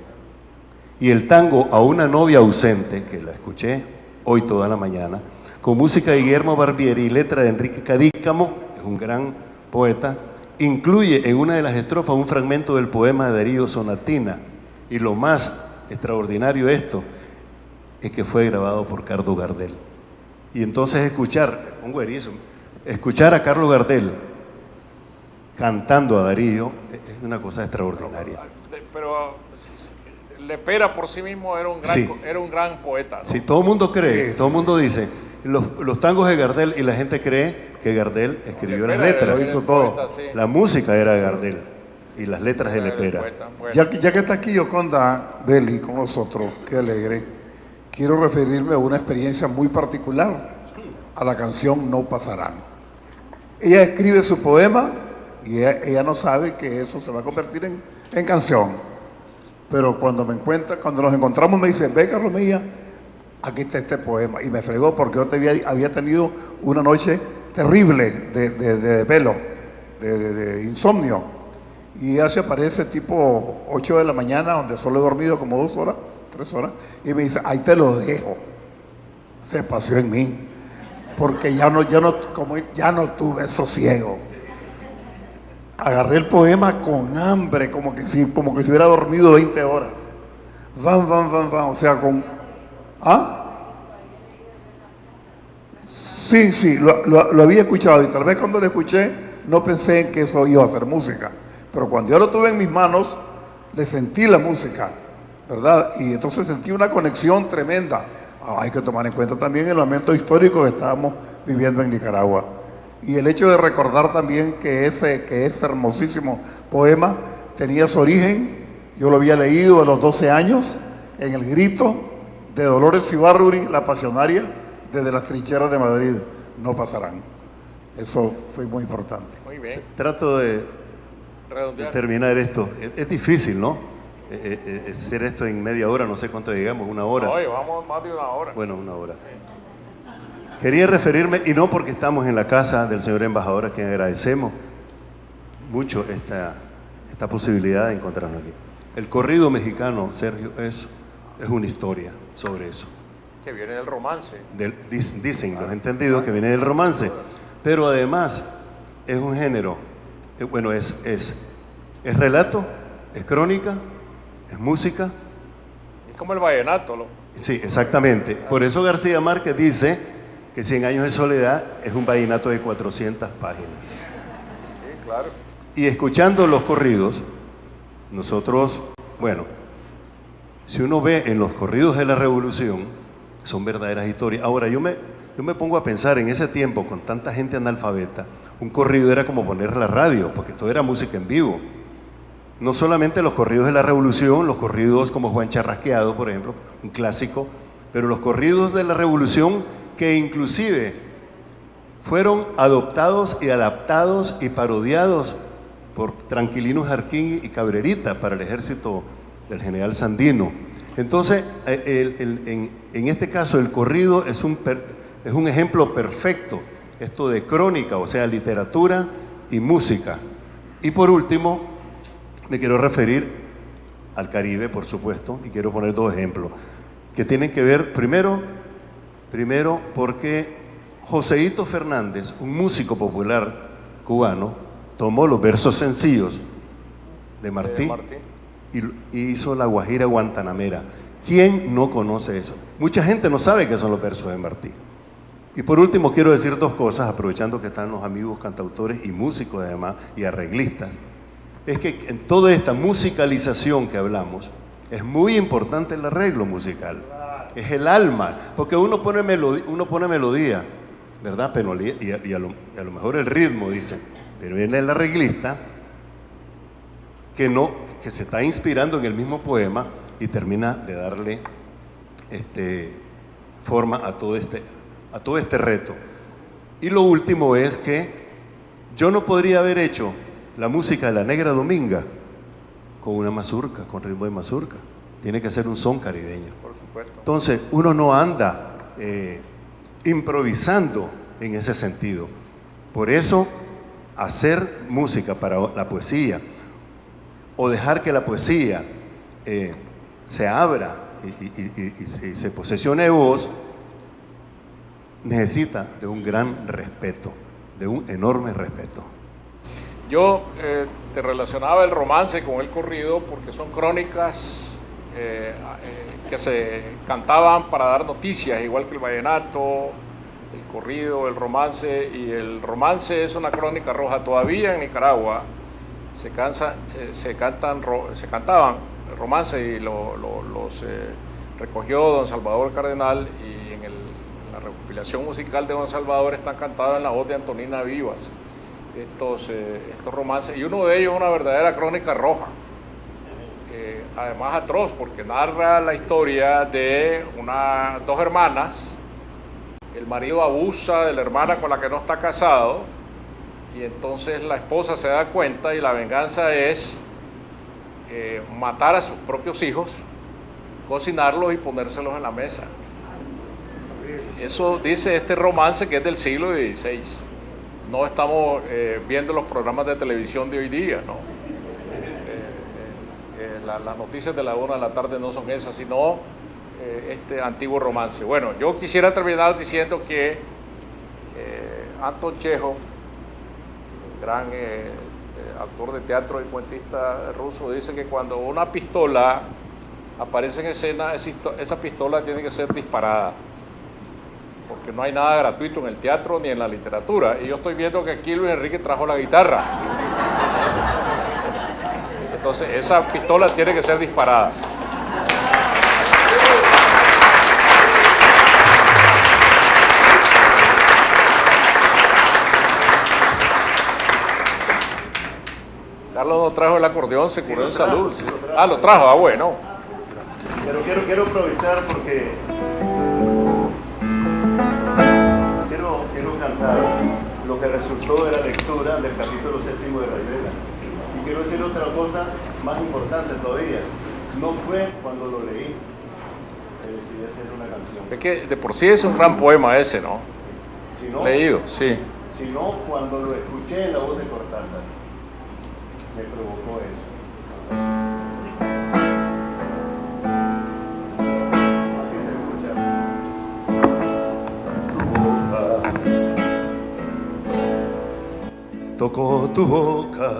Y el tango A una novia ausente, que la escuché hoy toda la mañana, con música de Guillermo Barbieri y letra de Enrique Cadícamo, que es un gran poeta, incluye en una de las estrofas un fragmento del poema de Darío Sonatina. Y lo más extraordinario de esto es que fue grabado por Carlos Gardel. Y entonces escuchar a Carlos Gardel cantando a Darío es una cosa extraordinaria. Pero Lepera por sí mismo era un gran poeta, ¿no? Sí, todo el mundo cree, todo el mundo dice, los tangos de Gardel, y la gente cree que Gardel escribió las letras, hizo todo. Poeta, sí. La música era de Gardel y las letras de Lepera. Ya que está aquí Yoconda Belli con nosotros, qué alegre, quiero referirme a una experiencia muy particular, a la canción No Pasarán. Ella escribe su poema y ella no sabe que eso se va a convertir en canción. Pero cuando nos encontramos me dice, ve Carlos Mejía, aquí está este poema. Y me fregó porque yo había tenido una noche terrible de velo, de insomnio. Y ella se aparece tipo 8 de la mañana, donde solo he dormido como 2 horas, 3 horas, y me dice, ahí te lo dejo. Se paseó en mí, porque ya no tuve sosiego. Agarré el poema con hambre, como que si hubiera dormido 20 horas. Van, o sea, con... ¿Ah? Sí, lo había escuchado, y tal vez cuando lo escuché no pensé en que eso iba a ser música. Pero cuando yo lo tuve en mis manos, le sentí la música, ¿verdad? Y entonces sentí una conexión tremenda. Hay que tomar en cuenta también el momento histórico que estábamos viviendo en Nicaragua. Y el hecho de recordar también que ese hermosísimo poema tenía su origen, yo lo había leído a los 12 años, en el grito de Dolores Ibarruri, la pasionaria, desde las trincheras de Madrid, No Pasarán. Eso fue muy importante. Muy bien. Trato de terminar esto. Es difícil, ¿no? Hacer esto en media hora, no sé cuánto llegamos, 1 hora. No, vamos más de 1 hora. Bueno, 1 hora. Quería referirme, y no porque estamos en la casa del señor embajador, a quien agradecemos mucho esta posibilidad de encontrarnos aquí. El corrido mexicano, Sergio, es una historia sobre eso. Que viene del romance. Dicen los entendidos que viene del romance, pero además es un género, bueno, es relato, es crónica, es música. Es como el vallenato, ¿no? Sí, exactamente. Por eso García Márquez dice que 100 años de soledad es un vallenato de 400 páginas. Sí, claro. Y escuchando los corridos, nosotros, bueno, si uno ve en los corridos de la Revolución, son verdaderas historias. Ahora, yo me pongo a pensar en ese tiempo, con tanta gente analfabeta, un corrido era como poner la radio, porque todo era música en vivo. No solamente los corridos de la Revolución, los corridos como Juan Charrasqueado, por ejemplo, un clásico, pero los corridos de la Revolución que inclusive fueron adoptados y adaptados y parodiados por Tranquilino Jarquín y Cabrerita para el ejército del general Sandino. Entonces, en este caso, el corrido es un ejemplo perfecto, esto de crónica, o sea, literatura y música. Y por último, me quiero referir al Caribe, por supuesto, y quiero poner 2 ejemplos que tienen que ver, primero porque Joseito Fernández, un músico popular cubano, tomó los versos sencillos de Martí y hizo la Guajira Guantanamera. ¿Quién no conoce eso? Mucha gente no sabe qué son los versos de Martí. Y por último quiero decir dos cosas, aprovechando que están los amigos cantautores y músicos además y arreglistas. Es que en toda esta musicalización que hablamos, es muy importante el arreglo musical. Es el alma, porque uno pone melodía, ¿verdad? Pero, y a lo mejor el ritmo, dicen, pero viene el arreglista que se está inspirando en el mismo poema y termina de darle forma a todo este reto. Y lo último es que yo no podría haber hecho la música de La Negra Dominga con una mazurca, con ritmo de mazurca. Tiene que ser un son caribeño. Por supuesto. Entonces, uno no anda improvisando en ese sentido. Por eso, hacer música para la poesía o dejar que la poesía se abra y se posesione de voz, necesita de un gran respeto, de un enorme respeto. Yo te relacionaba el romance con el corrido porque son crónicas que se cantaban para dar noticias, igual que el vallenato, el corrido, el romance. Y el romance es una crónica roja. Todavía en Nicaragua se cantaban el romance y los recogió don Salvador Cardenal, y en la recopilación musical de don Salvador están cantados en la voz de Antonina Vivas estos romances, y uno de ellos es una verdadera crónica roja, además atroz, porque narra la historia de dos hermanas. El marido abusa de la hermana con la que no está casado, y entonces la esposa se da cuenta y la venganza es matar a sus propios hijos, cocinarlos y ponérselos en la mesa. Eso dice este romance, que es del siglo XVI. No estamos viendo los programas de televisión de hoy día, ¿no? Las noticias de la 1 de la tarde no son esas, sino este antiguo romance. Bueno, yo quisiera terminar diciendo que Anton Chekhov, gran actor de teatro y cuentista ruso, dice que cuando una pistola aparece en escena, esa pistola tiene que ser disparada, porque no hay nada gratuito en el teatro ni en la literatura. Y yo estoy viendo que aquí Luis Enrique trajo la guitarra. Entonces esa pistola tiene que ser disparada. Carlos no trajo el acordeón, se curó en salud. Sí. Ah, lo trajo, bueno. Pero quiero aprovechar porque quiero cantar lo que resultó de la lectura del capítulo 7 de la Rayuela. Y quiero decir otra cosa más importante todavía. No fue cuando lo leí que decidí hacer una canción. Es que de por sí es un gran poema ese, ¿no? Sino, leído, sí. Sino cuando lo escuché en la voz de Cortázar, me provocó eso. Tocó tu boca,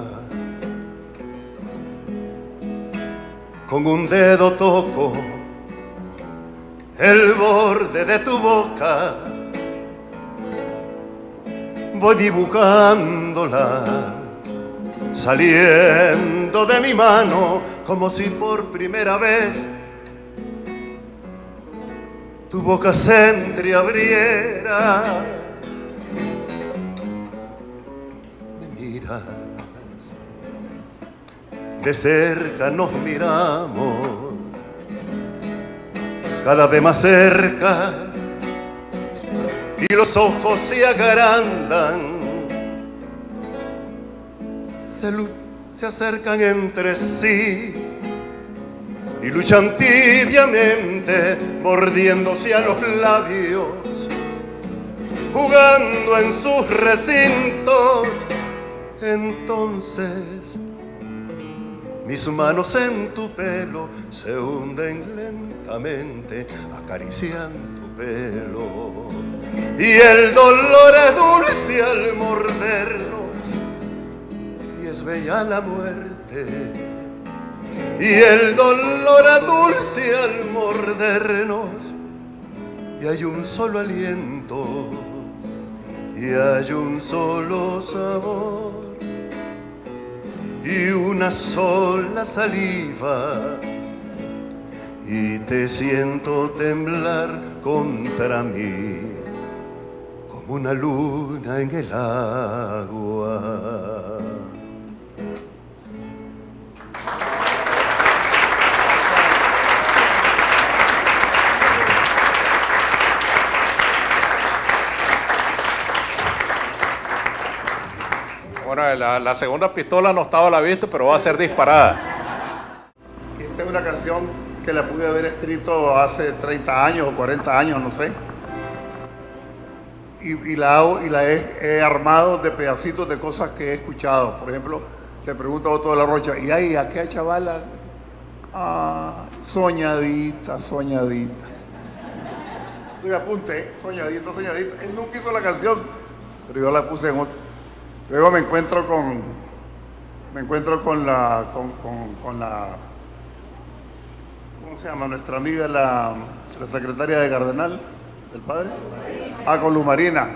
con un dedo toco el borde de tu boca, voy dibujándola, saliendo de mi mano como si por primera vez tu boca se entreabriera. De cerca nos miramos, cada vez más cerca, y los ojos se agrandan, se acercan entre sí y luchan tibiamente, mordiéndose a los labios, jugando en sus recintos. Entonces mis manos en tu pelo se hunden lentamente, acarician tu pelo, y el dolor es dulce al mordernos, es bella la muerte y el dolor adulce al mordernos, y hay un solo aliento y hay un solo sabor y una sola saliva, y te siento temblar contra mí como una luna en el agua. Bueno, la segunda pistola no estaba a la vista, pero va a ser disparada. Esta es una canción que la pude haber escrito hace 30 años o 40 años, no sé. Y la he armado de pedacitos de cosas que he escuchado. Por ejemplo, le pregunto a Otto de la Rocha, ¿y ahí a qué chavala? Ah, soñadita, soñadita. Yo apunté, soñadita, soñadita. Él nunca hizo la canción, pero yo la puse en otro. Luego me encuentro con la ¿cómo se llama? Nuestra amiga, la secretaria de Cardenal, del padre. Con Luz Marina.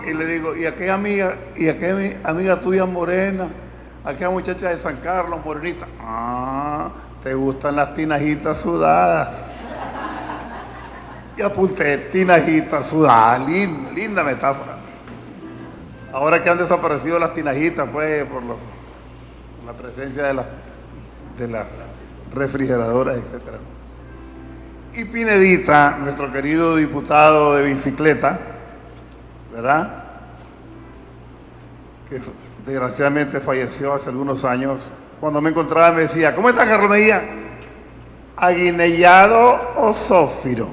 Y le digo, ¿y aquella amiga tuya morena? Aquella muchacha de San Carlos, morenita. ¿Te gustan las tinajitas sudadas? Y apunté, tinajitas sudadas, linda metáfora. Ahora que han desaparecido las tinajitas, pues, por la presencia de las refrigeradoras, etc. Y Pinedita, nuestro querido diputado de bicicleta, ¿verdad?, que desgraciadamente falleció hace algunos años, cuando me encontraba me decía, ¿cómo estás, Carlos? Me decía, ¿aguinellado o zófiro?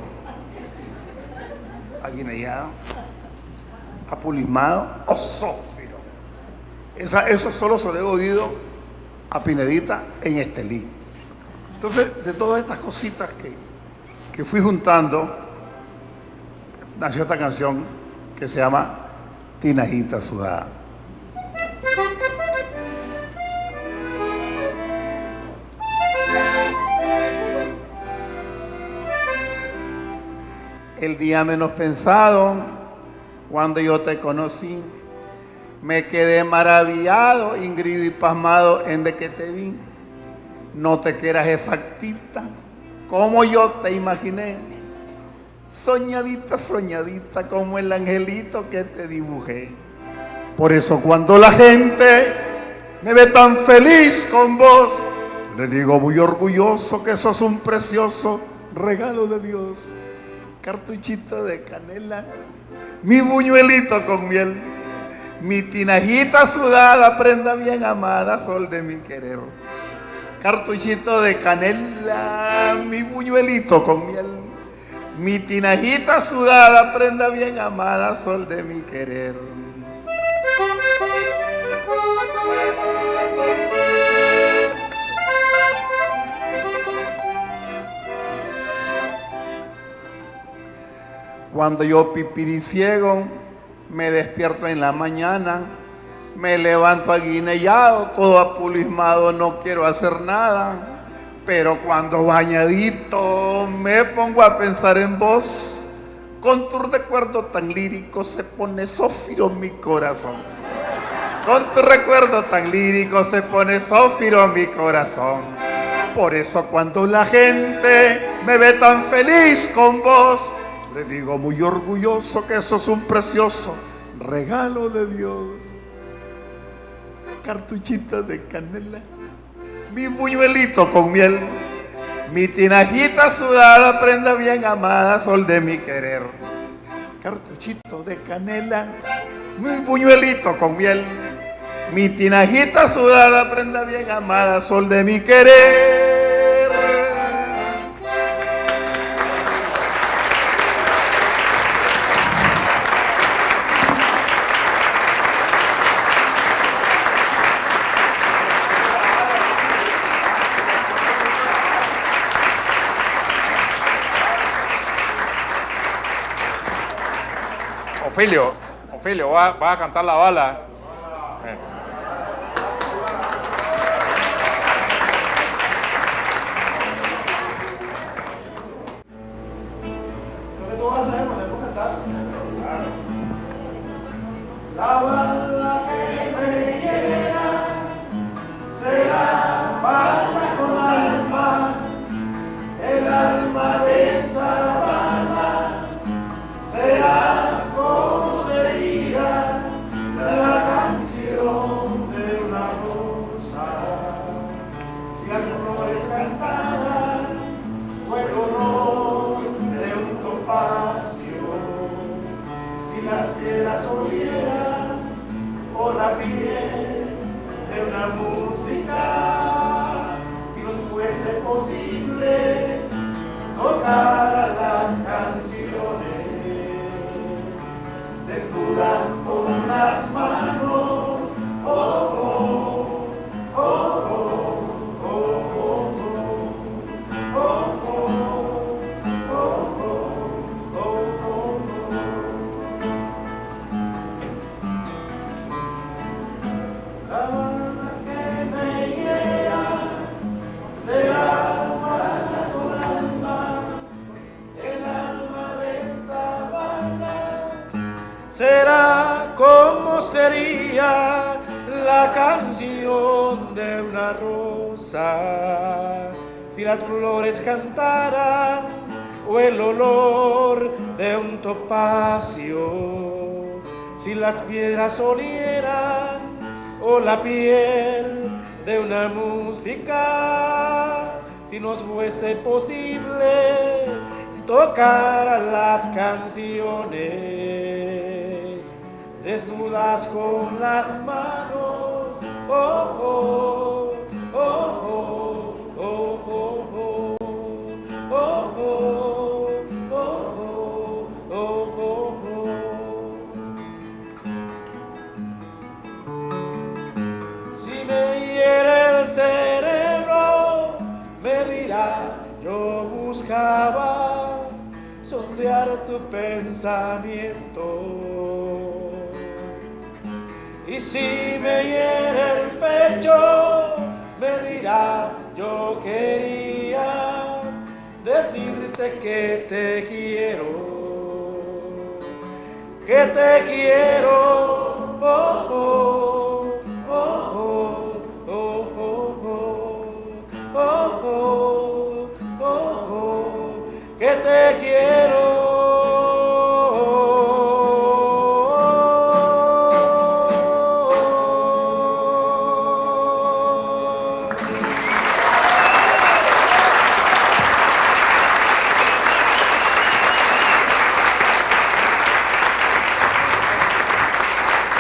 Aguinellado, apulismado o zófiro. Eso solo se lo he oído a Pinedita en Estelí. Entonces, de todas estas cositas que fui juntando, nació esta canción que se llama Tinajita Sudada. El día menos pensado, cuando yo te conocí, me quedé maravillado, ingrido y pasmado en de que te vi. No te quieras exactita, como yo te imaginé, soñadita, soñadita, como el angelito que te dibujé. Por eso cuando la gente me ve tan feliz con vos, le digo muy orgulloso que sos un precioso regalo de Dios. Cartuchito de canela, mi buñuelito con miel, mi tinajita sudada, prenda bien amada, sol de mi querer. Cartuchito de canela, mi buñuelito con miel, mi tinajita sudada, prenda bien amada, sol de mi querer. Cuando yo pipiriciego, me despierto en la mañana, me levanto aguinellado, todo apulismado, no quiero hacer nada. Pero cuando bañadito me pongo a pensar en vos, con tu recuerdo tan lírico se pone zófiro mi corazón. Con tu recuerdo tan lírico se pone zófiro mi corazón. Por eso cuando la gente me ve tan feliz con vos, le digo muy orgulloso que sos un precioso regalo de Dios. Cartuchito de canela, mi buñuelito con miel, mi tinajita sudada, prenda bien amada, sol de mi querer. Cartuchito de canela, mi buñuelito con miel, mi tinajita sudada, prenda bien amada, sol de mi querer. Ofilio, va a cantar la bala. flores cantaran, o el olor de un topacio, si las piedras olieran, o la piel de una música, si nos fuese posible tocar a las canciones, desnudas con las manos, oh, oh, oh, oh, oh, oh, oh, oh, oh, oh, oh. La banda que me hiera será para la Yolanda, el alma de esa banda será como sería la canción de una rosa, si las flores cantaran, o el olor de un topacio, si las piedras olieran, o la piel de una música, si nos fuese posible tocar a las canciones, desnudas con las manos, oh, oh, oh, oh, oh, oh, oh, oh, oh, oh, oh, oh, oh. Si me hiere el cerebro, me dirá, yo buscaba sondear tu pensamiento. Y si me hiere el pecho, me dirá, yo quería decirte que te quiero, que te quiero, oh, oh, oh, oh, oh, oh, oh, oh, oh, que te quiero.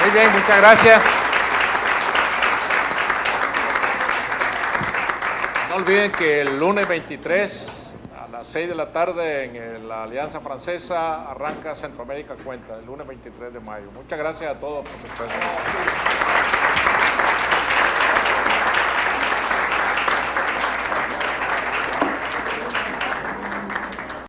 Muy bien, muchas gracias. No olviden que el lunes 23 a las 6 de la tarde en la Alianza Francesa arranca Centroamérica Cuenta, el lunes 23 de mayo. Muchas gracias a todos por su presencia.